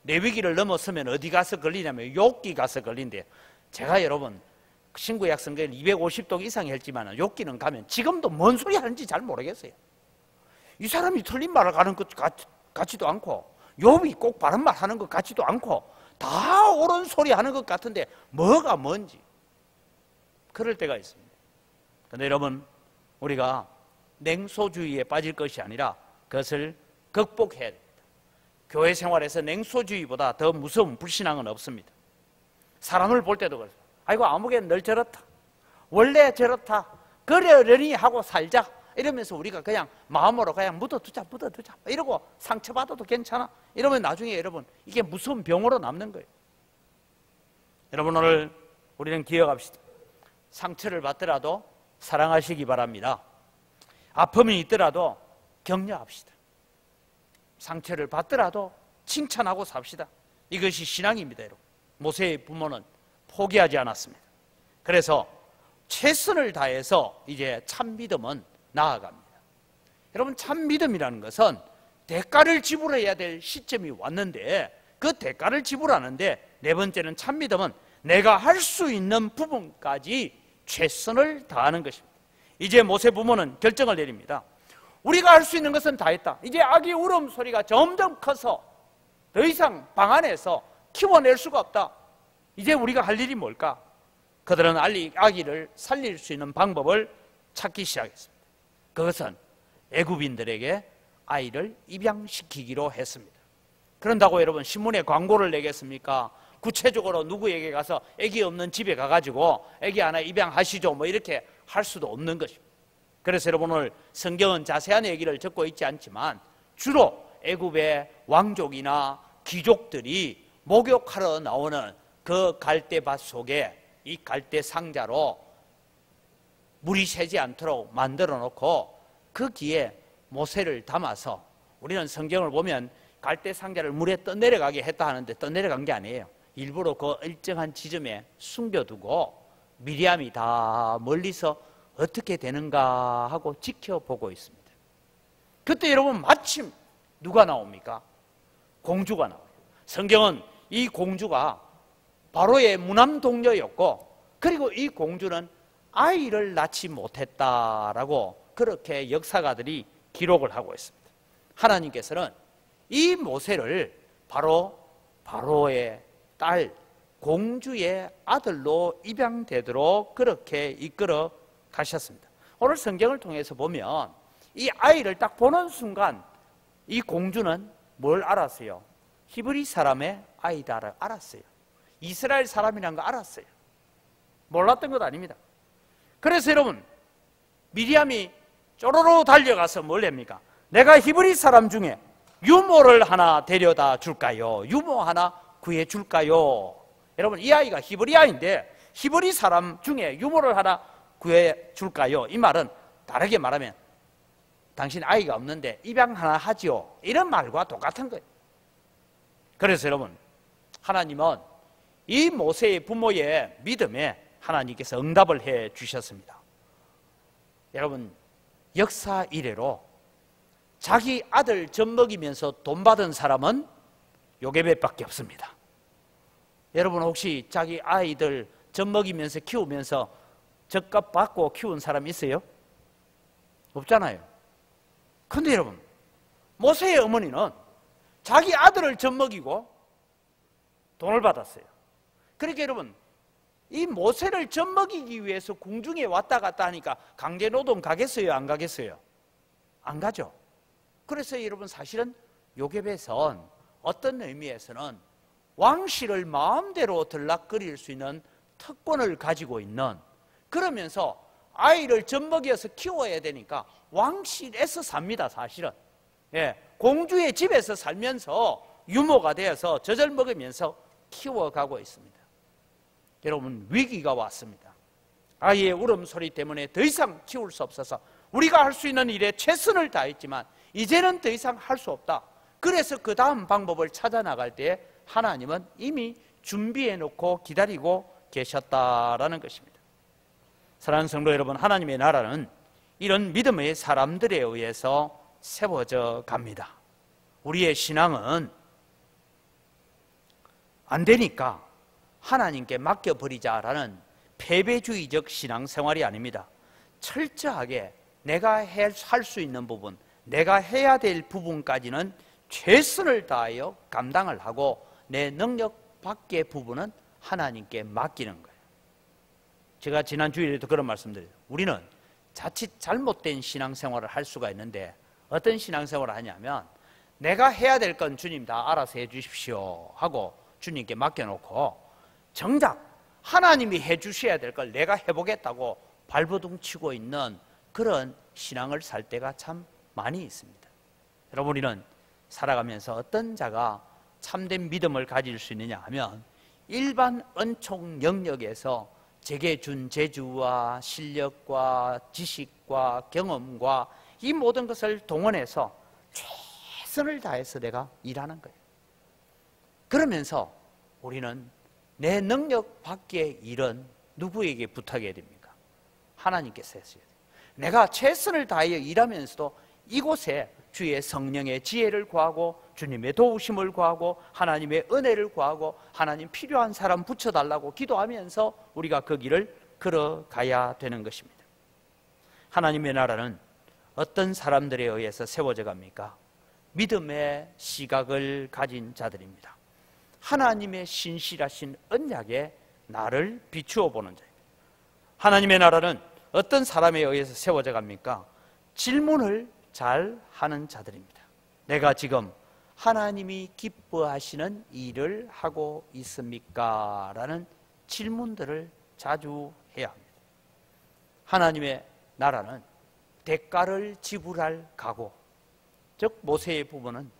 레위기를 넘어서면 어디 가서 걸리냐면 욥기 가서 걸린대요. 제가 여러분 신구약 성경을 250독 이상 했지만 욥기는 가면 지금도 뭔 소리 하는지 잘 모르겠어요. 이 사람이 틀린 말을 하는 것 같지도 않고 욥이 꼭 바른 말 하는 것 같지도 않고 다 옳은 소리 하는 것 같은데 뭐가 뭔지 그럴 때가 있습니다. 그런데 여러분, 우리가 냉소주의에 빠질 것이 아니라 그것을 극복해야 됩니다. 교회 생활에서 냉소주의보다 더 무서운 불신앙은 없습니다. 사람을 볼 때도 그래요. 아이고 아무개는 늘 저렇다, 원래 저렇다, 그러려니 하고 살자 이러면서 우리가 그냥 마음으로 그냥 묻어두자 이러고 상처받아도 괜찮아 이러면 나중에 여러분 이게 무서운 병으로 남는 거예요. 여러분, 오늘 우리는 기억합시다. 상처를 받더라도 사랑하시기 바랍니다. 아픔이 있더라도 격려합시다. 상처를 받더라도 칭찬하고 삽시다. 이것이 신앙입니다. 여러분, 모세의 부모는 포기하지 않았습니다. 그래서 최선을 다해서 이제 참 믿음은 나아갑니다. 여러분, 참 믿음이라는 것은 대가를 지불해야 될 시점이 왔는데 그 대가를 지불하는데 네 번째는 참 믿음은 내가 할 수 있는 부분까지 최선을 다하는 것입니다. 이제 모세 부모는 결정을 내립니다. 우리가 할 수 있는 것은 다 했다. 이제 아기 울음소리가 점점 커서 더 이상 방 안에서 키워낼 수가 없다. 이제 우리가 할 일이 뭘까? 그들은 아기를 살릴 수 있는 방법을 찾기 시작했습니다. 그것은 애굽인들에게 아이를 입양시키기로 했습니다. 그런다고 여러분 신문에 광고를 내겠습니까? 구체적으로 누구에게 가서 아기 없는 집에 가가지고 아기 하나 입양하시죠 뭐 이렇게 할 수도 없는 것입니다. 그래서 여러분, 오늘 성경은 자세한 얘기를 적고 있지 않지만 주로 애굽의 왕족이나 귀족들이 목욕하러 나오는 그 갈대밭 속에 이 갈대 상자로 물이 새지 않도록 만들어 놓고 거기에 모세를 담아서, 우리는 성경을 보면 갈대 상자를 물에 떠내려가게 했다 하는데 떠내려간 게 아니에요. 일부러 그 일정한 지점에 숨겨두고 미리암이 다 멀리서 어떻게 되는가 하고 지켜보고 있습니다. 그때 여러분 마침 누가 나옵니까? 공주가 나와요. 성경은 이 공주가 바로의 무남 동료였고 그리고 이 공주는 아이를 낳지 못했다라고 그렇게 역사가들이 기록을 하고 있습니다. 하나님께서는 이 모세를 바로의 딸 공주의 아들로 입양되도록 그렇게 이끌어 가셨습니다. 오늘 성경을 통해서 보면 이 아이를 딱 보는 순간 이 공주는 뭘 알았어요? 히브리 사람의 아이다를 알았어요. 이스라엘 사람이라는 거 알았어요. 몰랐던 것 아닙니다. 그래서 여러분, 미리암이 쪼로로 달려가서 뭘 합니까? 내가 히브리 사람 중에 유모를 하나 데려다 줄까요? 유모 하나 구해 줄까요? 여러분, 이 아이가 히브리아인데 히브리 사람 중에 유모를 하나 구해 줄까요? 이 말은 다르게 말하면 당신 아이가 없는데 입양 하나 하지요, 이런 말과 똑같은 거예요. 그래서 여러분, 하나님은 이 모세의 부모의 믿음에 하나님께서 응답을 해 주셨습니다. 여러분, 역사 이래로 자기 아들 젖먹이면서 돈 받은 사람은 요게벳밖에 없습니다. 여러분, 혹시 자기 아이들 젖먹이면서 키우면서 젖값 받고 키운 사람 있어요? 없잖아요. 근데 여러분, 모세의 어머니는 자기 아들을 젖먹이고 돈을 받았어요. 그러니까 여러분, 이 모세를 젖먹이기 위해서 궁중에 왔다 갔다 하니까 강제노동 가겠어요? 안 가겠어요? 안 가죠. 그래서 여러분, 사실은 요게벳은 어떤 의미에서는 왕실을 마음대로 들락거릴 수 있는 특권을 가지고 있는, 그러면서 아이를 젖먹여서 키워야 되니까 왕실에서 삽니다. 사실은 공주의 집에서 살면서 유모가 되어서 젖을 먹으면서 키워가고 있습니다. 여러분, 위기가 왔습니다. 아이의 울음소리 때문에 더 이상 키울 수 없어서 우리가 할 수 있는 일에 최선을 다했지만 이제는 더 이상 할 수 없다. 그래서 그 다음 방법을 찾아 나갈 때 하나님은 이미 준비해 놓고 기다리고 계셨다라는 것입니다. 사랑하는 성도 여러분, 하나님의 나라는 이런 믿음의 사람들에 의해서 세워져 갑니다. 우리의 신앙은 안 되니까 하나님께 맡겨버리자라는 패배주의적 신앙생활이 아닙니다. 철저하게 내가 할 수 있는 부분, 내가 해야 될 부분까지는 최선을 다하여 감당을 하고 내 능력 밖의 부분은 하나님께 맡기는 거예요. 제가 지난 주일에도 그런 말씀드려요. 우리는 자칫 잘못된 신앙생활을 할 수가 있는데 어떤 신앙생활을 하냐면 내가 해야 될 건 주님 다 알아서 해 주십시오 하고 주님께 맡겨놓고 정작 하나님이 해 주셔야 될 걸 내가 해보겠다고 발버둥 치고 있는 그런 신앙을 살 때가 참 많이 있습니다. 여러분, 우리는 살아가면서 어떤 자가 참된 믿음을 가질 수 있느냐 하면 일반 은총 영역에서 제게 준 재주와 실력과 지식과 경험과 이 모든 것을 동원해서 최선을 다해서 내가 일하는 거예요. 그러면서 우리는 내 능력 밖의 일은 누구에게 부탁해야 됩니까? 하나님께서 했어야 돼요. 내가 최선을 다하여 일하면서도 이곳에 주의 성령의 지혜를 구하고 주님의 도우심을 구하고 하나님의 은혜를 구하고 하나님 필요한 사람 붙여달라고 기도하면서 우리가 그 길을 걸어가야 되는 것입니다. 하나님의 나라는 어떤 사람들에 의해서 세워져 갑니까? 믿음의 시각을 가진 자들입니다. 하나님의 신실하신 언약에 나를 비추어 보는 자입니다. 하나님의 나라는 어떤 사람에 의해서 세워져 갑니까? 질문을 잘 하는 자들입니다. 내가 지금 하나님이 기뻐하시는 일을 하고 있습니까? 라는 질문들을 자주 해야 합니다. 하나님의 나라는 대가를 지불할 각오, 즉 모세의 부분은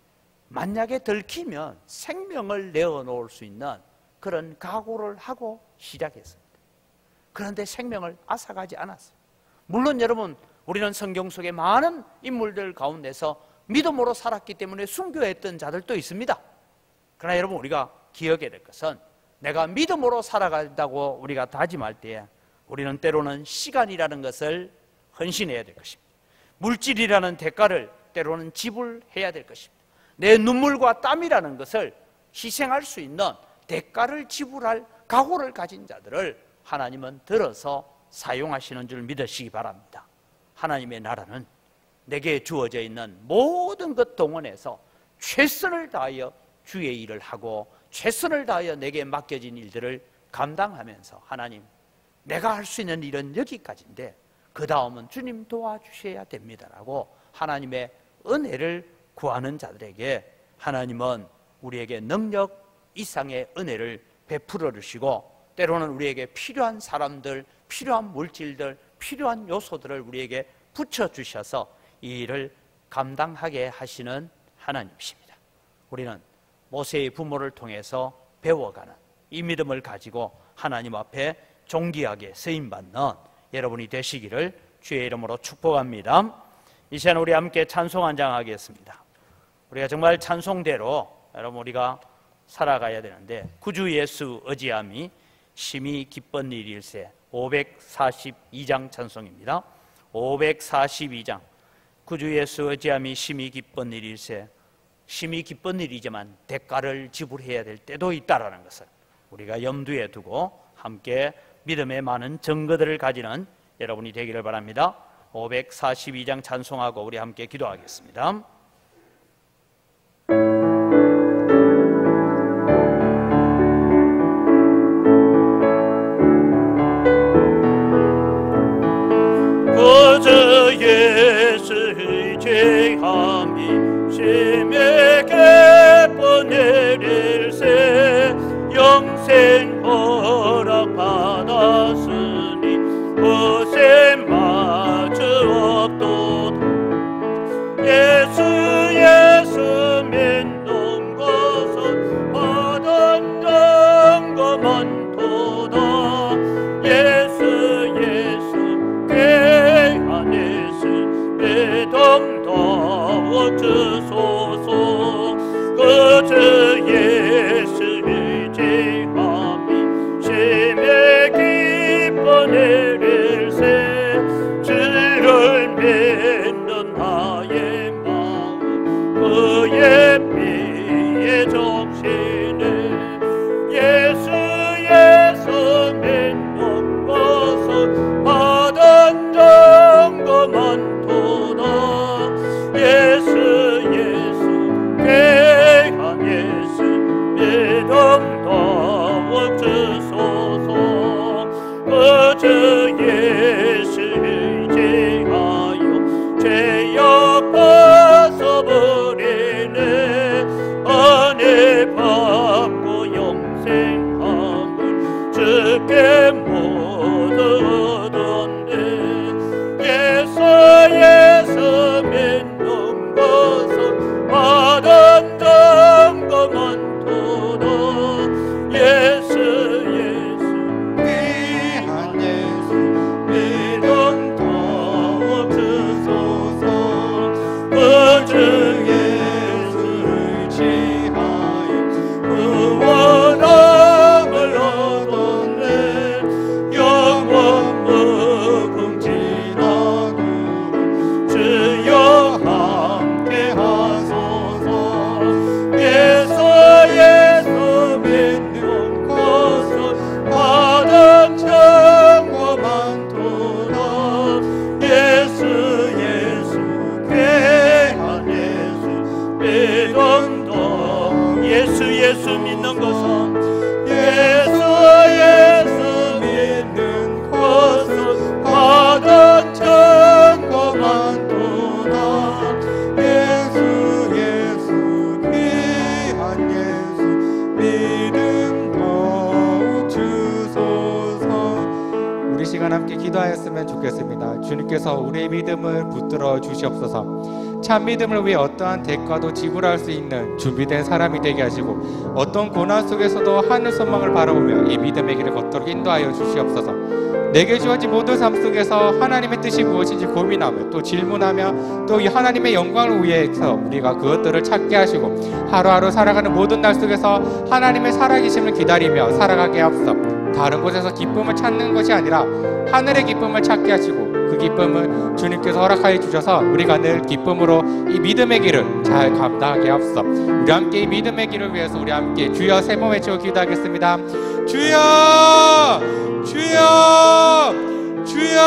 만약에 들키면 생명을 내어놓을 수 있는 그런 각오를 하고 시작했습니다. 그런데 생명을 앗아가지 않았어요. 물론 여러분, 우리는 성경 속에 많은 인물들 가운데서 믿음으로 살았기 때문에 순교했던 자들도 있습니다. 그러나 여러분, 우리가 기억해야 될 것은 내가 믿음으로 살아간다고 우리가 다짐할 때에 우리는 때로는 시간이라는 것을 헌신해야 될 것입니다. 물질이라는 대가를 때로는 지불해야 될 것입니다. 내 눈물과 땀이라는 것을 희생할 수 있는 대가를 지불할 각오를 가진 자들을 하나님은 들어서 사용하시는 줄 믿으시기 바랍니다. 하나님의 나라는 내게 주어져 있는 모든 것 동원해서 최선을 다하여 주의 일을 하고 최선을 다하여 내게 맡겨진 일들을 감당하면서 하나님, 내가 할 수 있는 일은 여기까지인데 그 다음은 주님 도와주셔야 됩니다라고 하나님의 은혜를 구하는 자들에게 하나님은 우리에게 능력 이상의 은혜를 베풀어 주시고 때로는 우리에게 필요한 사람들, 필요한 물질들, 필요한 요소들을 우리에게 붙여주셔서 이 일을 감당하게 하시는 하나님이십니다. 우리는 모세의 부모를 통해서 배워가는 이 믿음을 가지고 하나님 앞에 존귀하게 쓰임받는 여러분이 되시기를 주의 이름으로 축복합니다. 이 시간 우리 함께 찬송 한 장 하겠습니다. 우리가 정말 찬송대로 여러분 우리가 살아가야 되는데 구주 예수 의지함이 심히 기쁜 일일세 542장 찬송입니다. 542장 구주 예수 의지함이 심히 기쁜 일일세. 심히 기쁜 일이지만 대가를 지불해야 될 때도 있다라는 것을 우리가 염두에 두고 함께 믿음의 많은 증거들을 가지는 여러분이 되기를 바랍니다. 542장 찬송하고 우리 함께 기도하겠습니다. 구주 예수의 죄함이 심히 기쁜 일일세. 영생 허락 받았으니 후세 마주 없도다. 예수 믿는 것은 받은 증거 많도다. 예수 그 안에서 주께 모두 얻었네. 예수 믿는 것은 받은 증거 많도다. 예수 귀한 예수 믿음 더욱 주소서. 그 예수를 지하여 구원함을 얻었네. 영원 무궁지나도록 주여 함께 하소서. 예수 믿는 것은 받은 증거 많도다. 예수 귀한 예수 믿음도. 예수 믿는 것은 예수 믿는 것은 받은 증거 많도다. 예수 귀한 예수 믿음 더욱 주소서. 우리 시간 함께 기도하였으면 좋겠습니다. 주님께서 우리의 믿음을 붙들어 주시옵소서. 참 믿음을 위해 어떠한 대가도 지불할 수 있는 준비된 사람이 되게 하시고, 어떤 고난 속에서도 하늘 소망을 바라보며 이 믿음의 길을 걷도록 인도하여 주시옵소서. 내게 주어진 모든 삶 속에서 하나님의 뜻이 무엇인지 고민하며 또 질문하며 또 이 하나님의 영광을 위해서 우리가 그것들을 찾게 하시고, 하루하루 살아가는 모든 날 속에서 하나님의 살아계심을 기다리며 살아가게 하옵소서. 다른 곳에서 기쁨을 찾는 것이 아니라 하늘의 기쁨을 찾게 하시고, 그 기쁨을 주님께서 허락하여 주셔서 우리가 늘 기쁨으로 이 믿음의 길을 잘 감당하게 하옵소서. 우리 함께 이 믿음의 길을 위해서 우리 함께 주여 세 번 외치고 기도하겠습니다. 주여, 주여, 주여.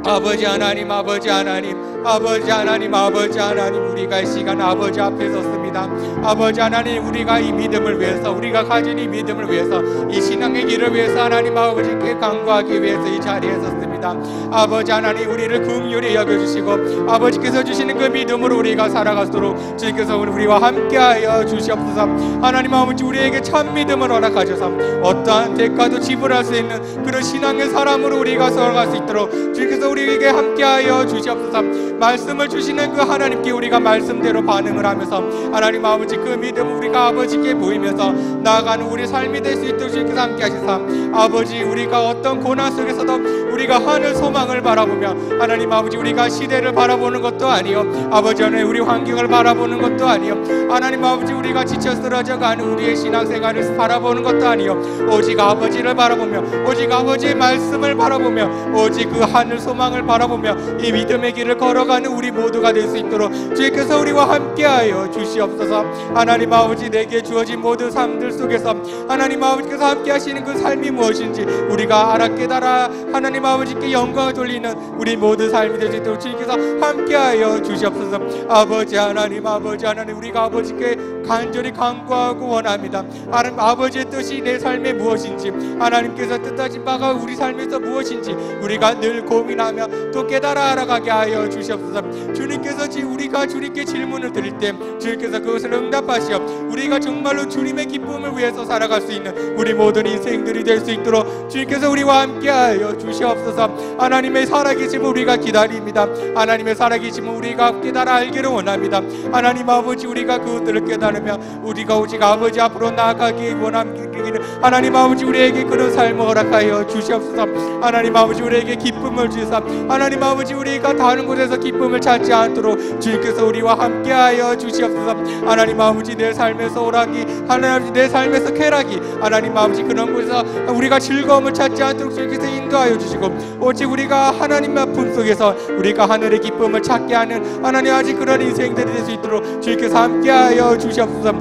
아버지 하나님, 아버지 하나님, 아버지 하나님, 아버지 하나님, 우리가 이 시간 아버지 앞에 섰습니다. 아버지 하나님, 우리가 이 믿음을 위해서, 우리가 가진 이 믿음을 위해서, 이 신앙의 길을 위해서 하나님 아버지께 간구하기 위해서 이 자리에 섰습니다. 아버지 하나님, 우리를 긍휼히 여겨주시고 아버지께서 주시는 그 믿음으로 우리가 살아가도록 주님께서 우리와 함께하여 주시옵소서. 하나님 아버지, 우리에게 참 믿음을 허락하셔서 어떠한 대가도 지불할 수 있는 그런 신앙의 사람으로 우리가 살아갈 수 있도록 주님께서 우리에게 함께하여 주시옵소서. 말씀을 주시는 그 하나님께 우리가 말씀대로 반응을 하면서 하나님 아버지 그 믿음을 우리가 아버지께 보이면서 나아가는 우리 삶이 될 수 있도록 주님께서 함께 하시사 아버지, 우리가 어떤 고난 속에서도 우리가 하늘 소망을 바라보며 하나님 아버지 우리가 시대를 바라보는 것도 아니요, 아버지 하나님 우리 환경을 바라보는 것도 아니요, 하나님 아버지 우리가 지쳐 쓰러져가는 우리의 신앙생활을 바라보는 것도 아니요, 오직 아버지를 바라보며 오직 아버지의 말씀을 바라보며 오직 그 하늘 소망을 바라보며 이 믿음의 길을 걸어가는 우리 모두가 될 수 있도록 주께서 우리와 함께하여 주시옵소서. 하나님 아버지, 내게 주어진 모든 삶들 속에서 하나님 아버지께서 함께 하시는 그 삶이 무엇인지 우리가 알아 깨달아 하나님 아버지께 영광을 돌리는 우리 모든 삶이 될 수 있도록 주께서 함께하여 주시옵소서. 아버지 하나님, 아버지 하나님, 우리가 아버지께 간절히 간구하고 원합니다. 하나님 아버지의 뜻이 내 삶에 무엇인지, 하나님께서 뜻하신 바가 우리 삶에서 무엇인지 우리가 늘 고민하며 또 깨달아 알아가게 하여 주시옵소서. 주님께서 우리가 주님께 질문을 드릴 때 주님께서 그것을 응답하시어 우리가 정말로 주님의 기쁨을 위해서 살아갈 수 있는 우리 모든 인생들이 될 수 있도록 주님께서 우리와 함께하여 주시옵소서. 하나님의 살아계심을 우리가 기다립니다. 하나님의 살아계심을 우리가 깨달아 알기를 원합니다. 하나님 아버지, 우리가 그것들을 깨달으며 우리가 오직 아버지 앞으로 나아가기 원하기를 하나님 아버지 우리에게 그런 삶을 허락하여 주시옵소서. 하나님 아버지, 우리에게 기쁨을 주사 하나님 아버지 우리가 다른 곳에서 기쁨을 찾지 않도록 주님께서 우리와 함께하여 주시옵소서. 하나님 아버지, 내 삶에서 오락이, 하나님 아버지 내 삶에서 쾌락이, 하나님 아버지 그런 곳에서 우리가 즐거움을 찾지 않도록 주님께서 인도하여 주시고 오직 우리가 하나님의 아픔 속에서 우리가 하늘의 기쁨을 찾게 하는 하나님 아버지 그런 인생들이 될 수 있도록 주님께서 함께하여 주시옵소서.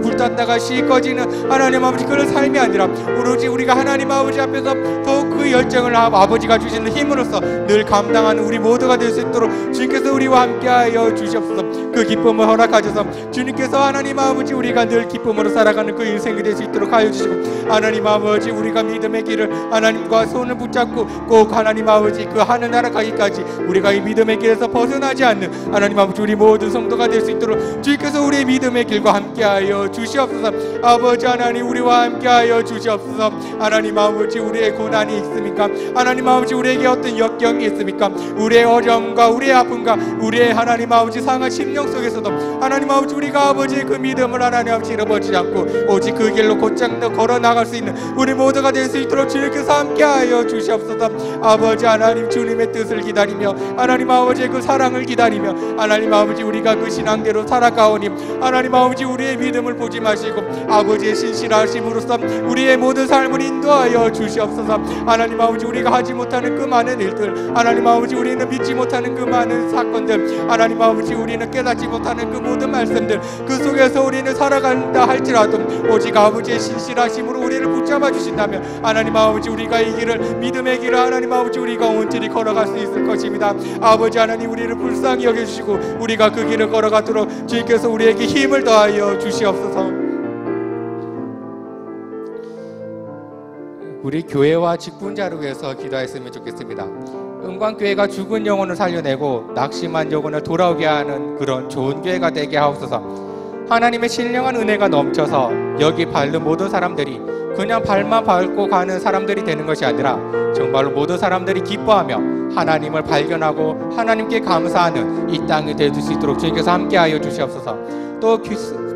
불탔다가 꺼지는 하나님 아버지 그런 삶이 아니라 오로지 우리가 하나님 아버지 앞에서 더욱 그 열정을 아버지가 주시는 힘으로써 늘 감당하는 우리 모두가 될 수 있도록 주님께서 우리와 함께하여 주시옵소서. 그 기쁨을 허락하셔서 주님께서 하나님 아버지 우리가 늘 기쁨으로 살아가는 그 인생이 될 수 있도록 하여 주시고 하나님 아버지, 우리가 믿음의 길을 하나님과 손을 붙잡고 꼭 하나님 아버지 그 하늘나라 가기까지 우리가 이 믿음의 길에서 벗어나지 않는 하나님 아버지 우리 모든 성도가 될 수 있도록 주님께서 우리의 믿음 믿음의 길과 함께하여 주시옵소서. 아버지 하나님, 우리와 함께하여 주시옵소서. 하나님 아버지, 우리의 고난이 있습니까? 하나님 아버지, 우리에게 어떤 역경이 있습니까? 우리의 어려움과 우리의 아픔과 우리의 하나님 아버지 상한 심령 속에서도 하나님 아버지, 우리가 아버지의 그 믿음을 하나님 아버지 잃어버리지 않고 오직 그 길로 곧장 걸어 나갈 수 있는 우리 모두가 될 수 있도록 주님께서 함께하여 주시옵소서. 아버지 하나님, 주님의 뜻을 기다리며 하나님 아버지의 그 사랑을 기다리며 하나님 아버지, 우리가 그 신앙대로 살아가오니 하나님 아버지, 우리의 믿음을 보지 마시고 아버지의 신실하심으로써 우리의 모든 삶을 인도하여 주시옵소서. 하나님 아버지, 우리가 하지 못하는 그 많은 일들, 하나님 아버지, 우리는 믿지 못하는 그 많은 사건들, 하나님 아버지, 우리는 깨닫지 못하는 그 모든 말씀들, 그 속에서 우리는 살아간다 할지라도 오직 아버지의 신실하심으로 우리를 붙잡아 주신다면 하나님 아버지, 우리가 이 길을, 믿음의 길을 하나님 아버지, 우리가 온전히 걸어갈 수 있을 것입니다. 아버지 하나님, 우리를 불쌍히 여겨주시고 우리가 그 길을 걸어가도록 주님께서 우리에게 힘을 더하여 주시옵소서. 우리 교회와 직분자를 위해서 기도했으면 좋겠습니다. 은광교회가 죽은 영혼을 살려내고 낙심한 영혼을 돌아오게 하는 그런 좋은 교회가 되게 하옵소서. 하나님의 신령한 은혜가 넘쳐서 여기 밟는 모든 사람들이 그냥 발만 밟고 가는 사람들이 되는 것이 아니라 정말로 모든 사람들이 기뻐하며 하나님을 발견하고 하나님께 감사하는 이 땅이 될 수 있도록 주님께서 함께하여 주시옵소서. 또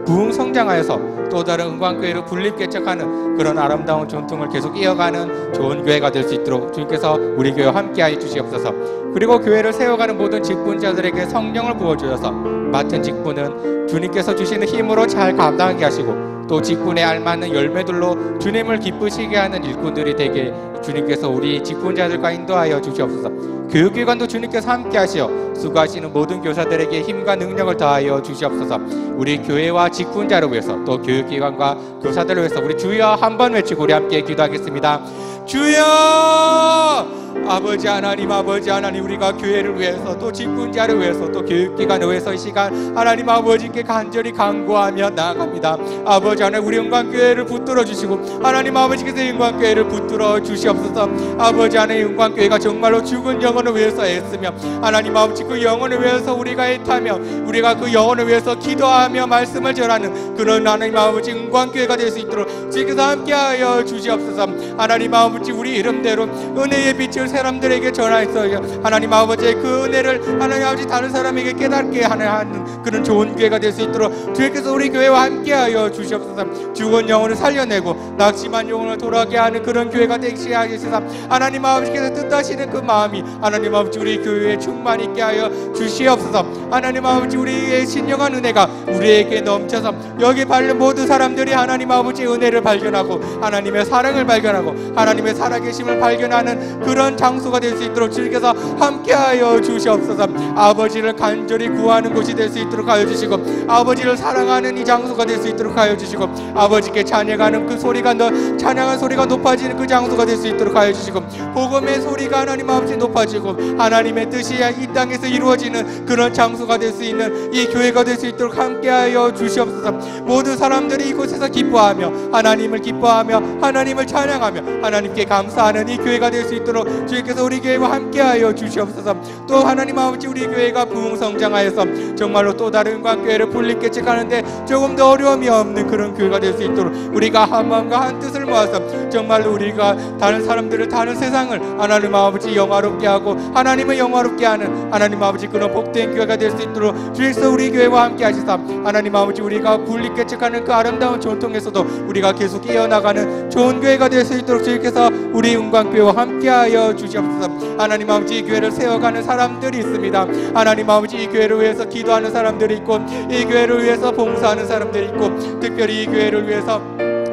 부흥성장하여서 또 다른 은광교회를 군립개척하는 그런 아름다운 전통을 계속 이어가는 좋은 교회가 될 수 있도록 주님께서 우리 교회와 함께하여 주시옵소서. 그리고 교회를 세워가는 모든 직분자들에게 성령을 부어주셔서 맡은 직분은 주님께서 주시는 힘으로 잘 감당하게 하시고 또 직분에 알맞는 열매들로 주님을 기쁘시게 하는 일꾼들이 되게 주님께서 우리 직분자들과 인도하여 주시옵소서. 교육기관도 주님께서 함께 하시어 수고하시는 모든 교사들에게 힘과 능력을 더하여 주시옵소서. 우리 교회와 직분자를 위해서 또 교육기관과 교사들을 위해서 우리 주여 한번 외치고 우리 함께 기도하겠습니다. 주여! 아버지 하나님, 아버지 하나님, 우리가 교회를 위해서 또 직분자를 위해서 또 교육기관을 위해서 이 시간 하나님 아버지께 간절히 간구하며 나아갑니다. 아버지 하나님, 우리 은광교회를 붙들어 주시고 하나님 아버지께서 은광교회를 붙들어 주시옵소서. 아버지 하나님, 은광교회가 정말로 죽은 영혼을 위해서 애쓰며 하나님 아버지 그 영혼을 위해서 우리가 애타며 우리가 그 영혼을 위해서 기도하며 말씀을 전하는 그런 하나님 아버지 은광교회가 될 수 있도록 주께서 함께하여 주시옵소서. 하나님 아버지, 우리 이름대로 은혜의 빛을 사람들에게 전하였어요. 하나님 아버지의 그 은혜를 하나님 아버지 다른 사람에게 깨닫게 하는 그런 좋은 교회가 될 수 있도록 주께서 우리 교회와 함께하여 주시옵소서. 죽은 영혼을 살려내고 낙심한 영혼을 돌아오게 하는 그런 교회가 되게 하시옵소서. 하나님 아버지께서 뜻하시는 그 마음이 하나님 아버지 우리 교회에 충만히 있게 하여 주시옵소서. 하나님 아버지, 우리의 신령한 은혜가 우리에게 넘쳐서 여기 밟는 모든 사람들이 하나님 아버지의 은혜를 발견하고 하나님의 사랑을 발견하고 하나님의 살아계심을 발견하는 그런 장소가 될 수 있도록 주님께서 함께하여 주시옵소서. 아버지를 간절히 구하는 곳이 될 수 있도록 하여 주시고 아버지를 사랑하는 이 장소가 될 수 있도록 하여 주시고 아버지께 찬양하는 그 소리가 찬양한 소리가 높아지는 그 장소가 될 수 있도록 하여 주시고 복음의 소리가 하나님 아버지 높아지고 하나님의 뜻이 이 땅에서 이루어지는 그런 장소가 될 수 있는 이 교회가 될 수 있도록 함께하여 주시옵소서. 모든 사람들이 이곳에서 기뻐하며 하나님을 기뻐하며 하나님을 찬양하며 하나님께 감사하는 이 교회가 될 수 있도록 주님께서 우리 교회와 함께하여 주시옵소서. 또 하나님 아버지, 우리 교회가 부흥성장하여서 정말로 또 다른 은광교회를 분립개척하는데 조금 더 어려움이 없는 그런 교회가 될 수 있도록 우리가 한 마음과 한 뜻을 모아서 정말로 우리가 다른 사람들을, 다른 세상을 하나님 아버지 영화롭게 하고 하나님을 영화롭게 하는 하나님 아버지 그런 복된 교회가 될 수 있도록 주께서 우리 교회와 함께 하시사 하나님 아버지, 우리가 분립개척하는 그 아름다운 전통에서도 우리가 계속 이어나가는 좋은 교회가 될 수 있도록 주께서 우리 은광교회와 함께하여 주시옵소서. 하나님 아버지, 이 교회를 세워가는 사람들이 있습니다. 하나님 아버지, 이 교회를 위해서 기도하는 사람들이 있고 이 교회를 위해서 봉사하는 사람들이 있고 특별히 이 교회를 위해서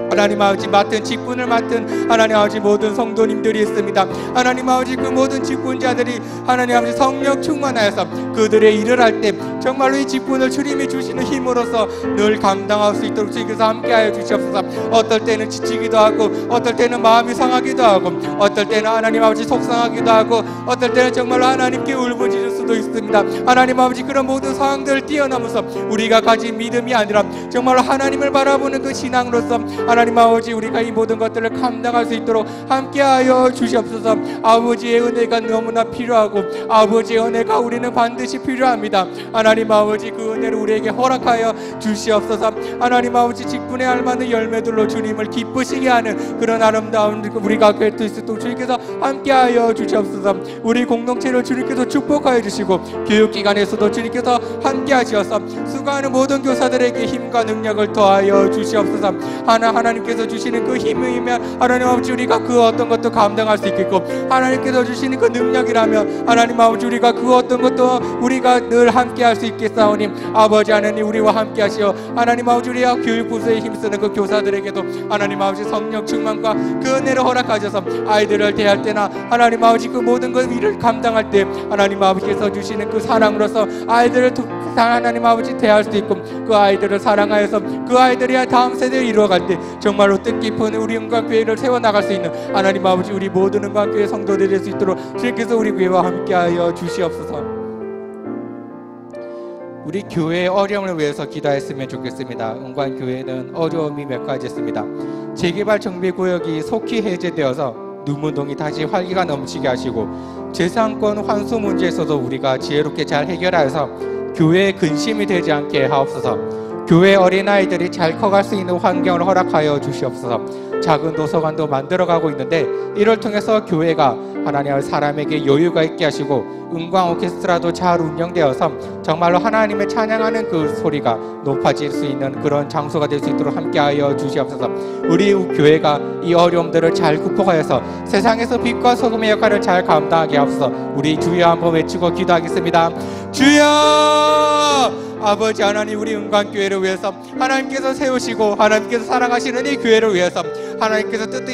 하나님 아버지 맡은 직분을 맡은 하나님 아버지 모든 성도님들이 있습니다. 하나님 아버지, 그 모든 직분자들이 하나님 아버지 성령 충만하여서 그들의 일을 할 때 정말로 이 직분을 주님이 주시는 힘으로써 늘 감당할 수 있도록 주님께서 함께하여 주시옵소서. 어떨 때는 지치기도 하고 어떨 때는 마음이 상하기도 하고 어떨 때는 하나님 아버지 속상하기도 하고 어떨 때는 정말로 하나님께 울부짖을 수도 수도 있습니다. 하나님 아버지 그런 모든 상황들을 뛰어넘어서 우리가 가진 믿음이 아니라 정말로 하나님을 바라보는 그 신앙으로서 하나님 아버지 우리가 이 모든 것들을 감당할 수 있도록 함께하여 주시옵소서. 아버지의 은혜가 너무나 필요하고 아버지의 은혜가 우리는 반드시 필요합니다. 하나님 아버지 그 은혜를 우리에게 허락하여 주시옵소서. 하나님 아버지 직분에 알맞는 열매들로 주님을 기쁘시게 하는 그런 아름다운 우리가 될 수 있도록 주님께서 함께하여 주시옵소서. 우리 공동체를 주님께서 축복하여 주시고 교육기관에서도 주님께서 함께하시어서 수고하는 모든 교사들에게 힘과 능력을 더하여 주시옵소서. 하나님께서 주시는 그 힘이면 하나님 아버지 우리가 그 어떤 것도 감당할 수 있겠고 하나님께서 주시는 그 능력이라면 하나님 아버지 우리가 그 어떤 것도 우리가 늘 함께할 수 있겠사오니 아버지 하나님 우리와 함께하시어 하나님 아버지 우리가 교육부서에 힘쓰는 그 교사들에게도 하나님 아버지 성령 충만과 그 은혜를 허락하셔서 아이들을 대할 때나 하나님 아버지 그 모든 것 일을 감당할 때 하나님 아버지께서 주시는 그 사랑으로서 아이들을 하나님 아버지 대할 수 있고 그 아이들을 사랑하여서 그 아이들이 다음 세대를 이루어갈 때 정말로 뜻깊은 우리 은광교회를 세워나갈 수 있는 하나님 아버지 우리 모든 은광교회 성도들이 될 수 있도록 주님께서 우리 교회와 함께하여 주시옵소서. 우리 교회의 어려움을 위해서 기도했으면 좋겠습니다. 은광교회는 어려움이 몇 가지 있습니다. 재개발 정비구역이 속히 해제되어서 눈문동이 다시 활기가 넘치게 하시고 재산권 환수 문제에서도 우리가 지혜롭게 잘 해결하여서 교회의 근심이 되지 않게 하옵소서. 교회 어린아이들이 잘 커갈 수 있는 환경을 허락하여 주시옵소서. 작은 도서관도 만들어가고 있는데 이를 통해서 교회가 하나님의 사람에게 여유가 있게 하시고 은광 오케스트라도 잘 운영되어서 정말로 하나님을 찬양하는 그 소리가 높아질 수 있는 그런 장소가 될 수 있도록 함께하여 주시옵소서. 우리 교회가 이 어려움들을 잘 극복하여서 세상에서 빛과 소금의 역할을 잘 감당하게 하옵소서. 우리 주여 한번 외치고 기도하겠습니다. 주여! 아버지 하나님 우리 은광교회를 위해서 하나님께서 세우시고 하나님께서 사랑하시는 이 교회를 위해서 하나님께서 뜻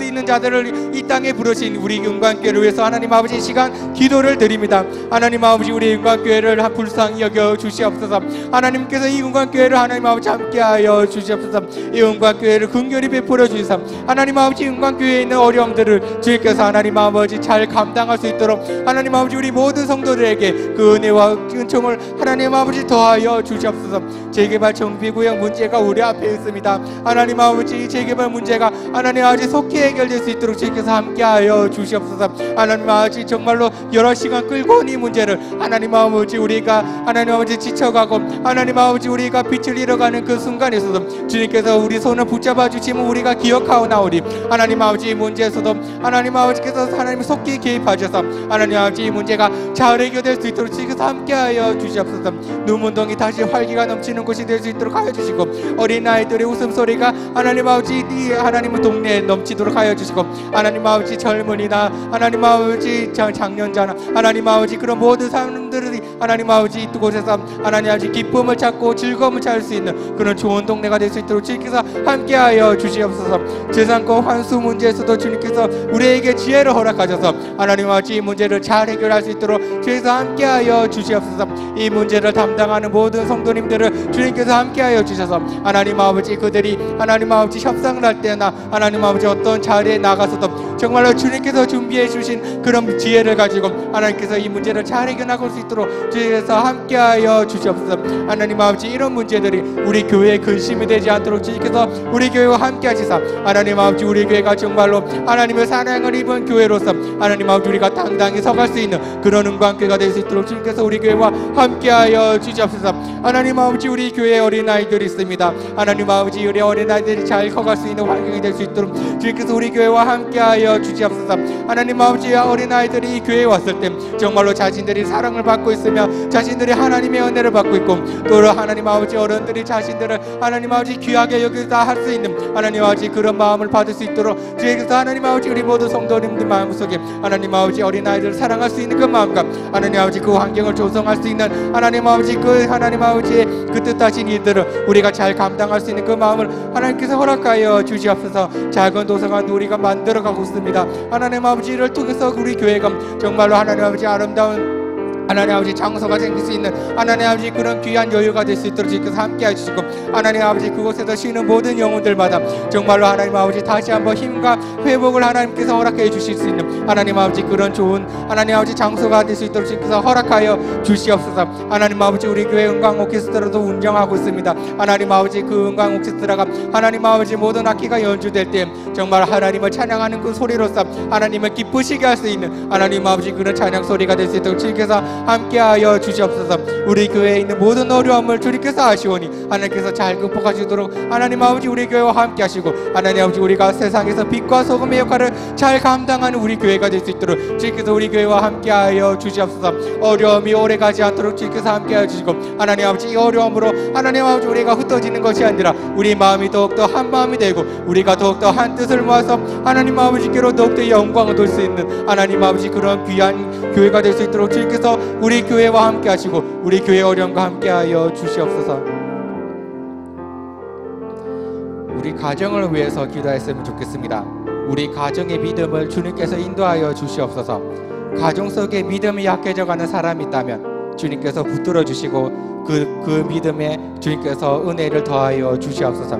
있는 자들을 이 땅에 부르신 우리 은광교회를 위해서 하나님 아버지 이 시간 기도를 드립니다. 하나님 아버지 우리 은광교회를 불쌍히 여겨 주시옵소서. 하나님께서 이 은광교회를 하나님 아버지 함께하여 주시옵소서. 이 은광교회를 긍휼히 베풀어 주시옵소서. 하나님 아버지 은광교회에 있는 어려움들을 주님께서 하나님 아버지 잘 감당할 수 있도록 하나님 아버지 우리 모든 성도들에게 그 은혜와 은총을 하나님 아버지 더하여 주시옵소서. 재개발 정비구역 문제가 우리 앞에 있습니다. 하나님 아버지 재개발 문제가 하나님 아버지 속히 해결될 수 있도록 주님께서 함께하여 주시옵소서. 하나님 아버지 정말로 여러 시간 끌고 온 이 문제를 하나님 아버지 우리가 하나님 아버지 지쳐가고 하나님 아버지 우리가 빛을 잃어가는 그 순간에서도 주님께서 우리 손을 붙잡아 주시면 우리가 기억하오나오니 하나님 아버지 이 문제에서도 하나님 아버지께서 하나님 속히 개입하셔서 하나님 아버지 이 문제가 잘 해결될 수 있도록 주님께서 함께하여 주시옵소서. 눈문동이 다시 활기가 넘치는 곳이 될 수 있도록 하여 주시고 어린아이들의 웃음소리가 하나님 아버지 이 하나님의 동네에 넘치도록 하여 주시고 하나님 아버지 젊은이나 하나님 아버지 장년자나 하나님 아버지 그런 모든 사람들이 하나님 아버지 이곳에서 하나님 아버지 기쁨을 찾고 즐거움을 찾을 수 있는 그런 좋은 동네가 될 수 있도록 주님께서 함께하여 주시옵소서. 재산권 환수 문제에서도 주님께서 우리에게 지혜를 허락하셔서 하나님 아버지 이 문제를 잘 해결할 수 있도록 주님께서 함께하여 주시옵소서. 이 문제를 담당하는 모든 성도님들을 주님께서 함께하여 주셔서 하나님 아버지 그들이 하나님 아버지 협상을 할 때나 하나님 아버지 어떤 자리에 나가서도 정말로 주님께서 준비해 주신 그런 지혜를 가지고 하나님께서 이 문제를 잘 해결하고 수 있도록 주님께서 함께하여 주시옵소서. 하나님 아버지 이런 문제들이 우리 교회의 근심이 되지 않도록 주님께서 우리 교회와 함께 하시사 하나님 아버지 우리 교회가 정말로 하나님의 사랑을 입은 교회로서 하나님 아버지 우리가 당당히 서갈 수 있는 그런 은광교회가 될 수 있도록 주님께서 우리 교회와 함께하여 주시옵소서. 하나님 아버지 우리 교회에 어린아이들이 있습니다. 하나님 아버지 우리 어린아이들이 잘 커갈 수 있는 환경이 될 수 있도록 주님께서 우리 교회와 함께하여 주시옵소서. 하나님 아버지 어린아이들이 이 교회에 왔을 때 정말로 자신들이 사랑을 받고 있으며 자신들이 하나님의 은혜를 받고 있고 또 하나님 아버지 어른들이 자신들을 하나님 아버지 귀하게 여기다 할 수 있는 하나님 아버지 그런 마음을 받을 수 있도록 주님께서 하나님 아버지 우리 모든 성도님들 마음속에 하나님 아버지 어린아이들을 사랑할 수 있는 그 마음과 하나님 아버지 그 환경을 조성할 수 있는 하나님 아버지 그 하나님 아버지의 그 뜻하신 일들을 우리가 잘 감당할 수 있는 그 마음을 하나님께서 허락하여 주시옵소서. 작은 도서관 우리가 만들어가고 있습니다. 하나님 아버지를 통해서 우리 교회가 정말로 하나님 아버지 아름다운 하나님 아버지 장소가 생길 수 있는 하나님 아버지 그런 귀한 여유가 될 수 있도록 주께서 함께 해주시고, 하나님 아버지 그곳에서 쉬는 모든 영혼들마다 정말로 하나님 아버지 다시 한번 힘과 회복을 하나님께서 허락해 주실 수 있는 하나님 아버지 그런 좋은 하나님 아버지 장소가 될 수 있도록 주께서 허락하여 주시옵소서. 하나님 아버지 우리 교회 은광 오케스트라도 운영하고 있습니다. 하나님 아버지 그 은광 오케스트라가 하나님 아버지 모든 악기가 연주될 때 정말 하나님을 찬양하는 그 소리로서 하나님을 기쁘시게 할 수 있는 하나님 아버지 그런 찬양 소리가 될 수 있도록 주께서 함께하여 주시옵소서. 우리 교회에 있는 모든 어려움을 주님께서 아시오니 하나님께서 잘 극복하시도록 하나님 아버지 우리 교회와 함께 하시고, 하나님 아버지 우리가 세상에서 빛과 소금의 역할을 잘 감당하는 우리 교회가 될 수 있도록 주님께서 우리 교회와 함께하여 주시옵소서. 어려움이 오래가지 않도록 주님께서 함께하여 주시고, 하나님 아버지 이 어려움으로 하나님 아버지 우리가 흩어지는 것이 아니라 우리 마음이 더욱더 한 마음이 되고 우리가 더욱더 한 뜻을 모아서 하나님 아버지께로 더욱더 영광을 돌 수 있는 하나님 아버지 그런 귀한 교회가 될 수 있도록 주님께서 우리 교회와 함께 하시고 우리 교회 어려움과 함께하여 주시옵소서. 우리 가정을 위해서 기도했으면 좋겠습니다. 우리 가정의 믿음을 주님께서 인도하여 주시옵소서. 가정 속에 믿음이 약해져가는 사람이 있다면 주님께서 붙들어 주시고 그 믿음에 주님께서 은혜를 더하여 주시옵소서.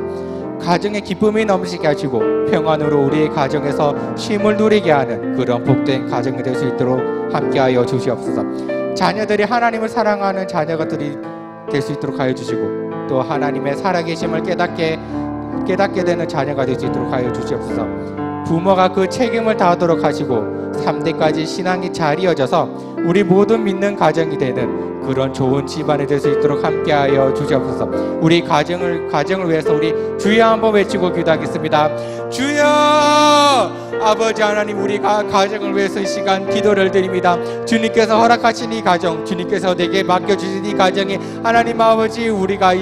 가정에 기쁨이 넘치게 하시고 평안으로 우리의 가정에서 쉼을 누리게 하는 그런 복된 가정이 될 수 있도록 함께하여 주시옵소서. 자녀들이 하나님을 사랑하는 자녀들이 될 수 있도록 하여 주시고, 또 하나님의 살아계심을 깨닫게 되는 자녀가 될 수 있도록 하여 주시옵소서. 부모가 그 책임을 다하도록 하시고 3대까지 신앙이 잘 이어져서 우리 모든 믿는 가정이 되는 그런 좋은 집안이 될 수 있도록 함께하여 주시옵소서. 우리 가정을 위해서 우리 주여 한번 외치고 기도하겠습니다. 주여! 아버지 하나님, 우리 가정을 위해서 이 시간 기도를 드립니다. 주님께서 허락하신 이 가정, 주님께서 내게 맡겨주신 이 가정이 하나님 아버지 우리가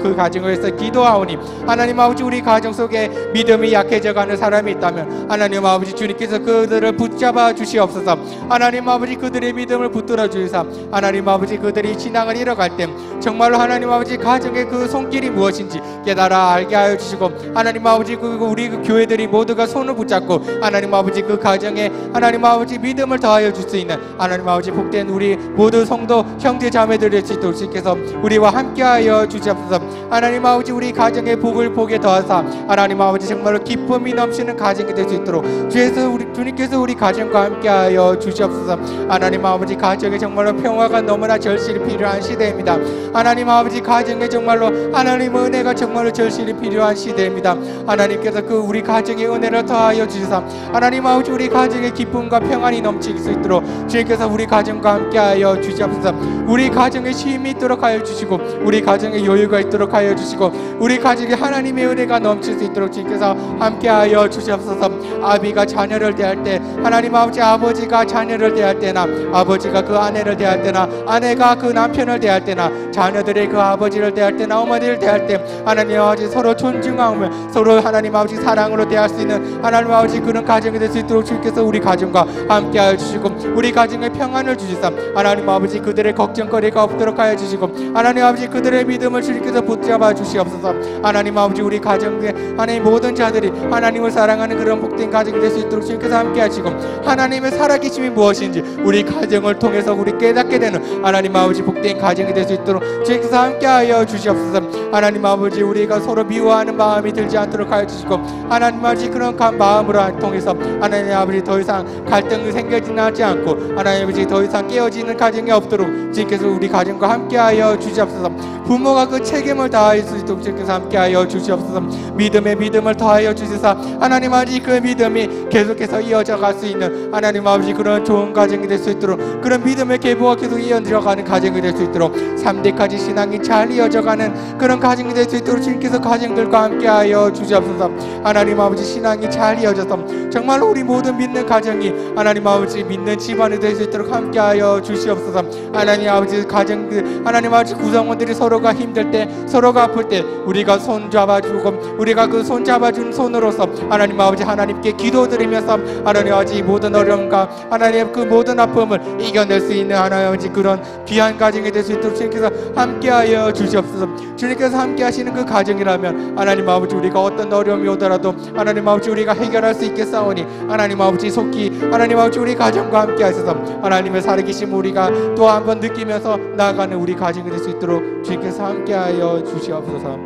그 가정을 위해서 기도하오니 하나님 아버지 우리 가정 속에 믿음이 약해져가는 사람이 있다면 하나님 아버지 주님께서 그들을 붙잡아 주시옵소서. 하나님 아버지 그들의 믿음을 붙들어 주시사 하나님 아버지 그들이 신앙을 잃어갈 때 정말로 하나님 아버지 가정의 그 손길이 무엇인지 깨달아 알게 하여 주시고, 하나님 아버지 우리 그 교회들이 모두가 손을 붙잡고 하나님 아버지 그 가정에 하나님 아버지 믿음을 더하여 줄 수 있는 하나님 아버지 복된 우리 모두 성도 형제 자매들 될 수 있도록 주께서 우리와 함께하여 주시옵소서. 하나님 아버지 우리 가정의 복을 복에 더하사 하나님 아버지 정말로 기쁨이 넘치는 가정이 될 수 있도록 주님께서 우리 가정과 함께하여 주시옵소서. 하나님 아버지 가정에 정말로 평화가 너무나 절실히 필요한 시대입니다. 하나님 아버지 가정에 정말로 하나님의 은혜가 정말로 절실히 필요한 시대입니다. 하나님께서 그 우리 가정의 은혜를 더하여 주시사 하나님 아버지 우리 가정의 기쁨과 평안이 넘칠 수 있도록 주님께서 우리 가정과 함께하여 주시옵소서. 우리 가정에 쉼이 있도록 하여 주시고 우리 가정에 여유가 있도록 하여 주시고 우리 가정에 하나님의 은혜가 넘칠 수 있도록 주님께서 함께하여 주시옵소서. 아비가 자녀를 대할 때 하나님 아버지 아버지가 자녀를 대할 때나 아버지가 그 아내를 대할 때나 아내가 그 남편을 대할 때나 자녀들의 그 아버지를 대할 때나 어머니를 대할 때 하나님 아버지 서로 존중하며 서로 하나님 아버지 사랑으로 대할 수 있는 하나님 아버지 그런 가정이 될 수 있도록 주께서 우리 가정과 함께하여 주시고 우리 가정에 평안을 주시사 하나님 아버지 그들의 걱정거리가 없도록 하여 주시고 하나님 아버지 그들의 믿음을 주님께서 붙잡아 주시옵소서. 하나님 아버지 우리 가정에 하나님 모든 자들이 하나님을 사랑하는 그런 복된 가정이 될 수 있도록 주님께서 함께 하시고 하나님의 살아계심이 무엇인지 우리 가정을 통해서 우리 깨닫게 되는 하나님 아버지 복된 가정이 될 수 있도록 주님께서 함께하여 주시옵소서. 하나님 아버지 우리가 서로 미워하는 마음이 들지 않도록 하여 주시고 하나님 아버지 그런 마음으로 통해서 하나님 아버지 더 이상 갈등이 생겨지지 않고 하나님 아버지 더 이상 깨어지는 가정이 없도록 주님께서 우리 가정과 함께하여 주시옵소서. 부모가 그 책임을 다할 수 있도록 주님께서 함께하여 주시옵소서. 믿음을 더하여 주시사 하나님 아버지 그 믿음이 계속해서 이어져 갈 수 있는 하나님 아버지 그런 좋은 가정이 될 수 있도록 그런 믿음의 계보가 계속 이어져 가는 가정이 될 수 있도록 3대까지 신앙이 잘 이어져 가는 그런 가정이 될 수 있도록 주님께서 가정들과 함께하여 주시옵소서. 하나님 아버지 신앙이 잘 이어져서 정말로 우리 모든 믿는 가정이 하나님 아버지 믿는 집안이 될 수 있도록 함께하여 주시옵소서. 하나님 아버지 가정들 하나님 아버지 구성원들이 서로가 힘들 때 서로가 아플 때 우리가 손 잡아주고 우리가 그 손 잡아준 손으로서 하나님 아버지 하나님께 기도드리면서 하나님 아버지 모든 어려움과 하나님 그 모든 아픔을 이겨낼 수 있는 하나님 아버지 그런 귀한 가정이 될 수 있도록 주님께서 함께하여 주시옵소서. 주님께서 함께하시는 그 가정이라면 하나님 아버지 우리가 어떤 어려움이 오더라도 하나님 아버지 우리가 해결할 수 있겠사오니 하나님 아버지 속히 하나님 아버지 우리 가정과 함께하셔서 하나님의 살아계심 우리가 또 한번 느끼면서 나아가는 우리 가정이 될 수 있도록 주님께서 함께하여 주시옵소서.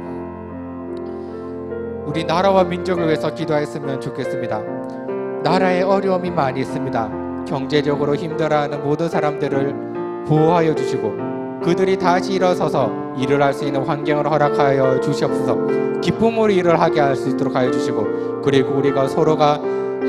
우리 나라와 민족을 위해서 기도했으면 좋겠습니다. 나라에 어려움이 많이 있습니다. 경제적으로 힘들어하는 모든 사람들을 보호하여 주시고 그들이 다시 일어서서 일을 할 수 있는 환경을 허락하여 주시옵소서. 기쁨으로 일을 하게 할 수 있도록 하여 주시고 그리고 우리가 서로가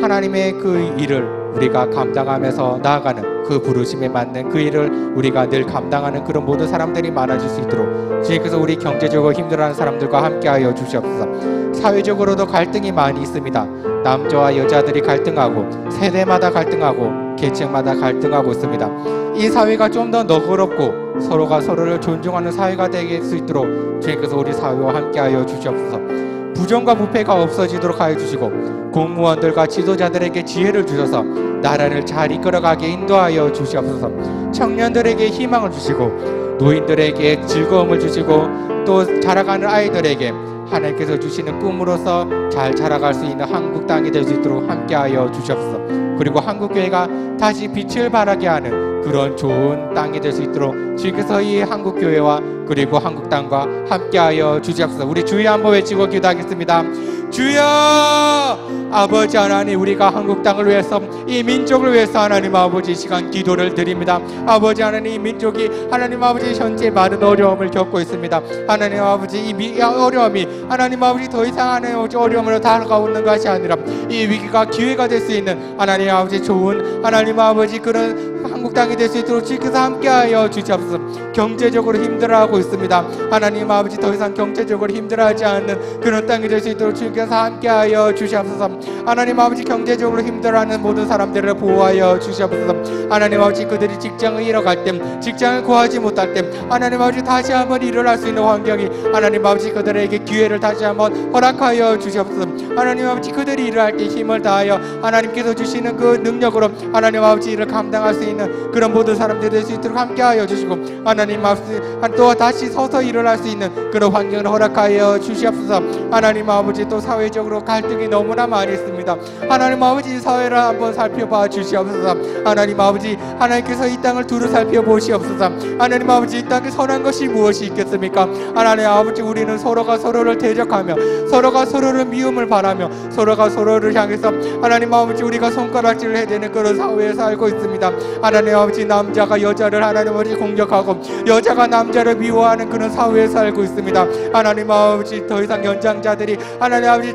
하나님의 그 일을 우리가 감당하면서 나아가는 그 부르심에 맞는 그 일을 우리가 늘 감당하는 그런 모든 사람들이 많아질 수 있도록 주님께서 우리 경제적으로 힘들어하는 사람들과 함께하여 주시옵소서. 사회적으로도 갈등이 많이 있습니다. 남자와 여자들이 갈등하고 세대마다 갈등하고 계층마다 갈등하고 있습니다. 이 사회가 좀 더 너그럽고 서로가 서로를 존중하는 사회가 될 수 있도록 주님께서 우리 사회와 함께하여 주시옵소서. 부정과 부패가 없어지도록 하여 주시고 공무원들과 지도자들에게 지혜를 주셔서 나라를 잘 이끌어가게 인도하여 주시옵소서. 청년들에게 희망을 주시고 노인들에게 즐거움을 주시고 또 자라가는 아이들에게 하나님께서 주시는 꿈으로서 잘 자라갈 수 있는 한국 땅이 될 수 있도록 함께하여 주시옵소서. 그리고 한국교회가 다시 빛을 발하게 하는 그런 좋은 땅이 될 수 있도록 주님께서 이 한국교회와 그리고 한국 땅과 함께하여 주시옵소서. 우리 주여 한번 외치고 기도하겠습니다. 주여! 아버지 하나님 우리가 한국 땅을 위해서 이 민족을 위해서 하나님 아버지 시간 기도를 드립니다. 아버지 하나님 이 민족이 하나님 아버지 현재 많은 어려움을 겪고 있습니다. 하나님 아버지 이 어려움이 하나님 아버지 더 이상 하나님 아버지 어려움으로 다가오는 것이 아니라 이 위기가 기회가 될 수 있는 하나님 아버지 좋은 하나님 아버지 그런 한국 땅이 될 수 있도록 주께서 함께하여 주시옵소서. 경제적으로 힘들어하고 있습니다. 하나님 아버지 더 이상 경제적으로 힘들어하지 않는 그런 땅이 될 수 있도록 주께서 함께하여 주시옵소서. 하나님 아버지 경제적으로 힘들어하는 모든 사람들을 보호하여 주시옵소서. 하나님 아버지 그들이 직장을 잃어갈 때 직장을 구하지 못할 때 하나님 아버지 다시 한번 일을 할 수 있는 환경이 하나님 아버지 그들에게 기회를 다시 한번 허락하여 주시옵소서. 하나님 아버지 그들이 일을 할 때 힘을 다하여 하나님께서 주시는 그 능력으로 하나님 아버지 일을 감당할 수 있는 그런 모든 사람들이 될 수 있도록 함께하여 주시고 하나님 아버지 또 다시 서서 일을 할 수 있는 그런 환경을 허락하여 주시옵소서. 하나님 아버지 또 사회적으로 갈등이 너무나 많이 있습니다. 하나님 아버지 사회를 한번 살펴봐 주시옵소서. 하나님 아버지 하나님께서 이 땅을 두루 살펴보시옵소서. 하나님 아버지 이 땅에 선한 것이 무엇이 있겠습니까? 하나님 아버지 우리는 서로가 서로를 대적하며 서로가 서로를 미움을 바라며 서로가 서로를 향해서 하나님 아버지 우리가 손가락질을 해야 되는 그런 사회에 살고 있습니다. 하나님 아버지 남자가 여자를 하나님 아버지 공격하고 여자가 남자를 미워하는 그런 사회에 살고 있습니다. 하나님 아버지 더 이상 연장자들이 하나님 아버지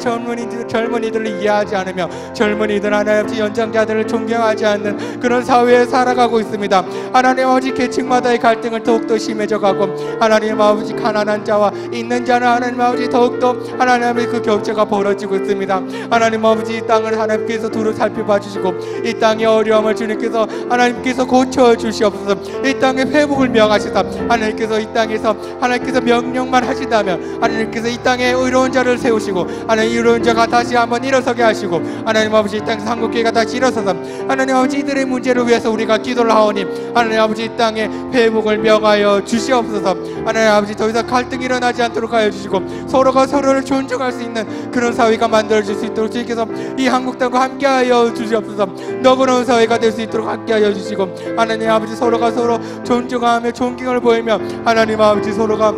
젊은이들을 이해하지 않으며 젊은이들 하나님 아버지 연장자들을 존경하지 않는 그런 사회에 살아가고 있습니다. 하나님 아버지 계층마다의 갈등을 더욱더 심해져 가고 하나님 아버지 가난한 자와 있는 자는 하나님 아버지 더욱더 하나님 아버지 그 격차가 벌어지고 있습니다. 하나님 아버지 이 땅을 하나님께서 두루 살펴봐 주시고 이 땅의 어려움을 주님께서 하나님께서 고쳐 주시옵소서. 이 땅의 회복을 명하시다 하나님께서 이 땅에서 하나님께서 명령만 하신다면 하나님께서 이 땅에 의로운 자를 세우시고 하나님 의로운 자가 다시 한번 일어서게 하시고 하나님 아버지 이 땅에서 한국교회가 다시 일어서서 하나님 아버지 이들의 문제를 위해서 우리가 기도를 하오니 하나님 아버지 이 땅에 회복을 명하여 주시옵소서. 하나님 아버지 더 이상 갈등이 일어나지 않도록 하여 주시고 서로가 서로를 존중할 수 있는 그런 사회가 만들어질 수 있도록 주께서 이 한국 땅과 함께하여 주시옵소서. 너그러운 사회가 될 수 있도록 함께하여 주시고 하나님 아버지 서로가 서로 존중하며 존경을 보이며 하나님 아버지 서로가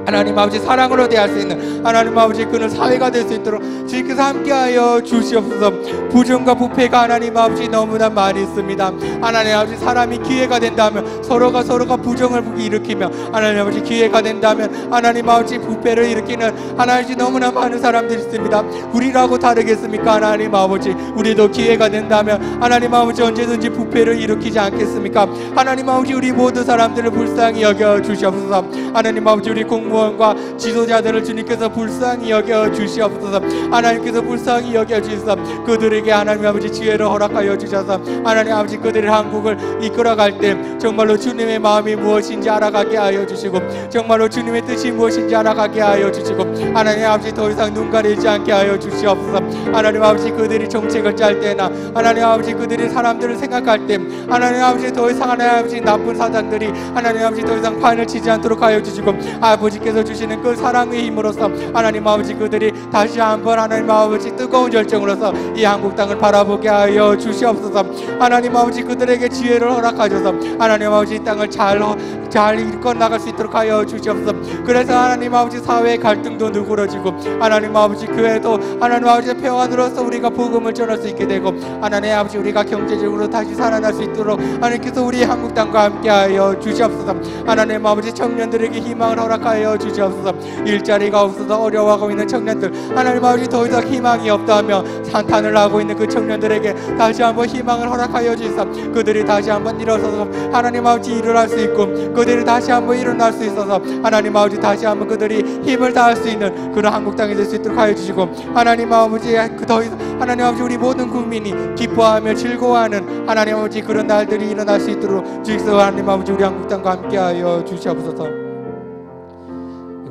하나님 아버지 사랑으로 대할 수 있는 하나님 아버지 그런 사회가 될 수 있도록 주께서 함께하여 주시옵소서. 부정과 부패가 하나님 아버지 너무나 많이 있습니다. 하나님 아버지 사람이 기회가 된다면 서로가 부정을 일으키며 하나님 아버지 기회가 된다면 하나님 아버지 부패를 일으키는 하나님 아버지 너무나 많은 사람들이 있습니다. 우리라고 다르겠습니까? 하나님 아버지 우리도 기회가 된다면 하나님 아버지 언제든지 부패를 일으키지 않겠습니까? 하나님 아버지 우리 모든 사람들을 불쌍히 여겨 주시옵소서. 하나님 아버지 우리 공무 공무원과 지도자들을 주님께서 불쌍히 여겨 주시옵소서. 하나님께서 불쌍히 여겨 주셔서 그들에게 하나님 아버지 지혜를 허락하여 주셔서 하나님 아버지 그들의 한국을 이끌어갈 때 정말로 주님의 마음이 무엇인지 알아가게 하여 주시고 정말로 주님의 뜻이 무엇인지 알아가게 하여 주시고 하나님 아버지 더 이상 눈 가리지 않게 하여 주시옵소서. 하나님 아버지 그들이 정책을 짤 때나 하나님 아버지 그들이 사람들을 생각할 때 하나님 아버지 더 이상 하나님 아버지 나쁜 사장들이 하나님 아버지 더 이상 판을 치지 않도록 하여 주시고 아버지께서 주시는 그 사랑의 힘으로써 하나님 아버지 그들이 다시 한번 하나님 아버지 뜨거운 열정으로서 이 한국 땅을 바라보게 하여 주시옵소서. 하나님 아버지 그들에게 지혜를 허락하셔서 하나님 아버지 이 땅을 잘 이끌어 나갈 수 있도록 하여 주시옵소서. 그래서 하나님 아버지 사회의 갈등도 누그러지고 하나님 아버지 교회도 하나님 아버지 평안으로서 우리가 복음을 전할 수 있게 되고 하나님 아버지 우리가 경제적으로 다시 살아날 수 있도록 하나님께서 우리 한국 땅과 함께 하여 주시옵소서. 하나님 아버지 청년들에게 희망을 허락하여 주시옵소서. 일자리가 없어서 어려워하고 있는 청년들 하나님 아버지 더 이상 희망이 없다며 산탄을 하고 있는 그 청년들에게 다시 한번 희망을 허락하여 주시옵소서. 그들이 다시 한번 일어서서 하나님 아버지 일을 할 수 있고 그들이 다시 한번 일어날 수 있어서 하나님 아버지 다시 한번 그들이 힘을 다할 수 있는 그런 한국 땅이 될 수 있도록 하여 주시고 하나님 아버지 더 이상 하나님 아버지 우리 모든 국민이 기뻐하며 즐거워하는 하나님 아버지 그런 날들이 일어날 수 있도록 주께서 하나님 아버지 우리 한국 땅과 함께하여 주시옵소서.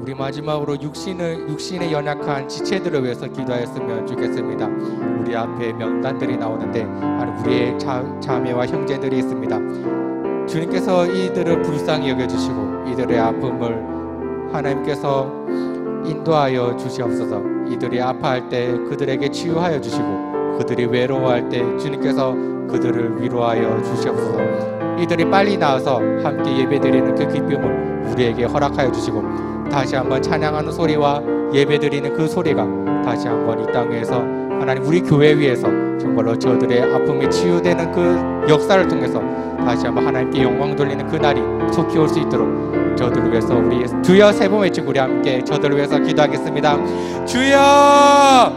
우리 마지막으로 육신에 연약한 지체들을 위해서 기도하였으면 좋겠습니다. 우리 앞에 명단들이 나오는데 우리의 자매와 형제들이 있습니다. 주님께서 이들을 불쌍히 여겨주시고 이들의 아픔을 하나님께서 인도하여 주시옵소서. 이들이 아파할 때 그들에게 치유하여 주시고 그들이 외로워할 때 주님께서 그들을 위로하여 주시옵소서. 이들이 빨리 나와서 함께 예배드리는 그 기쁨을 우리에게 허락하여 주시고 다시 한번 찬양하는 소리와 예배드리는 그 소리가 다시 한번 이 땅에서 하나님 우리 교회 위에서 정말로 저들의 아픔이 치유되는 그 역사를 통해서 다시 한번 하나님께 영광 돌리는 그 날이 속히 올 수 있도록 저들을 위해서 우리 주여 세 번 외치고 우리 함께 저들을 위해서 기도하겠습니다. 주여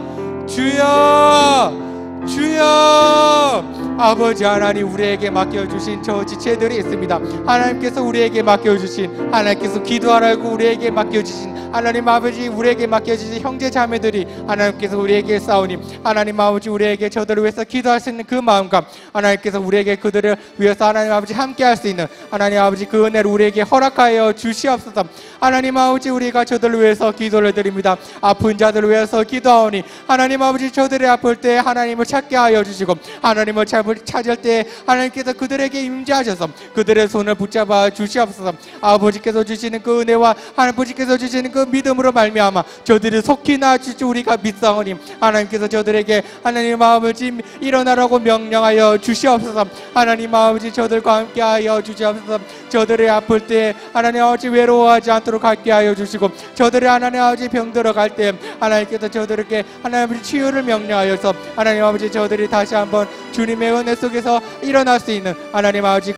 주여 주여. 아버지 하나님 우리에게 맡겨주신 저 지체들이 있습니다. 하나님께서 우리에게 맡겨주신 하나님께서 기도하라고 우리에게 맡겨주신 하나님 아버지 우리에게 맡겨주신 형제 자매들이 하나님께서 우리에게 싸우니 하나님 아버지 우리에게 저들을 위해서 기도할 수 있는 그 마음과 하나님께서 우리에게 그들을 위해서 하나님 아버지 함께 할 수 있는 하나님 아버지 그 은혜를 우리에게 허락하여 주시옵소서. 하나님 아버지 우리가 저들을 위해서 기도를 드립니다. 아픈 자들을 위해서 기도하오니 하나님 아버지 저들이 아플 때 하나님을 찾게 하여 주시고 하나님을 찾을 때 하나님께서 그들에게 임재하셔서 그들의 손을 붙잡아 주시옵소서. 아버지께서 주시는 그 은혜와 아버지께서 주시는 그 믿음으로 말미암아 저들이 속히 나아주시 우리가 믿사오니 하나님께서 저들에게 하나님 마음을 일어나라고 명령하여 주시옵소서. 하나님 아버지 저들과 함께하여 주시옵소서. 저들이 아플 때 하나님 아버지 외로워하지 않도록 함께 하여 주시고 저들이 하나님 아버지 병들어 갈 때 하나님께서 저들에게 하나님 아버지 치유를 명령하여서 하나님 아버지 저들이 다시 한번 주님의 은혜 속에서 일어날 수 있는 하나님 아버지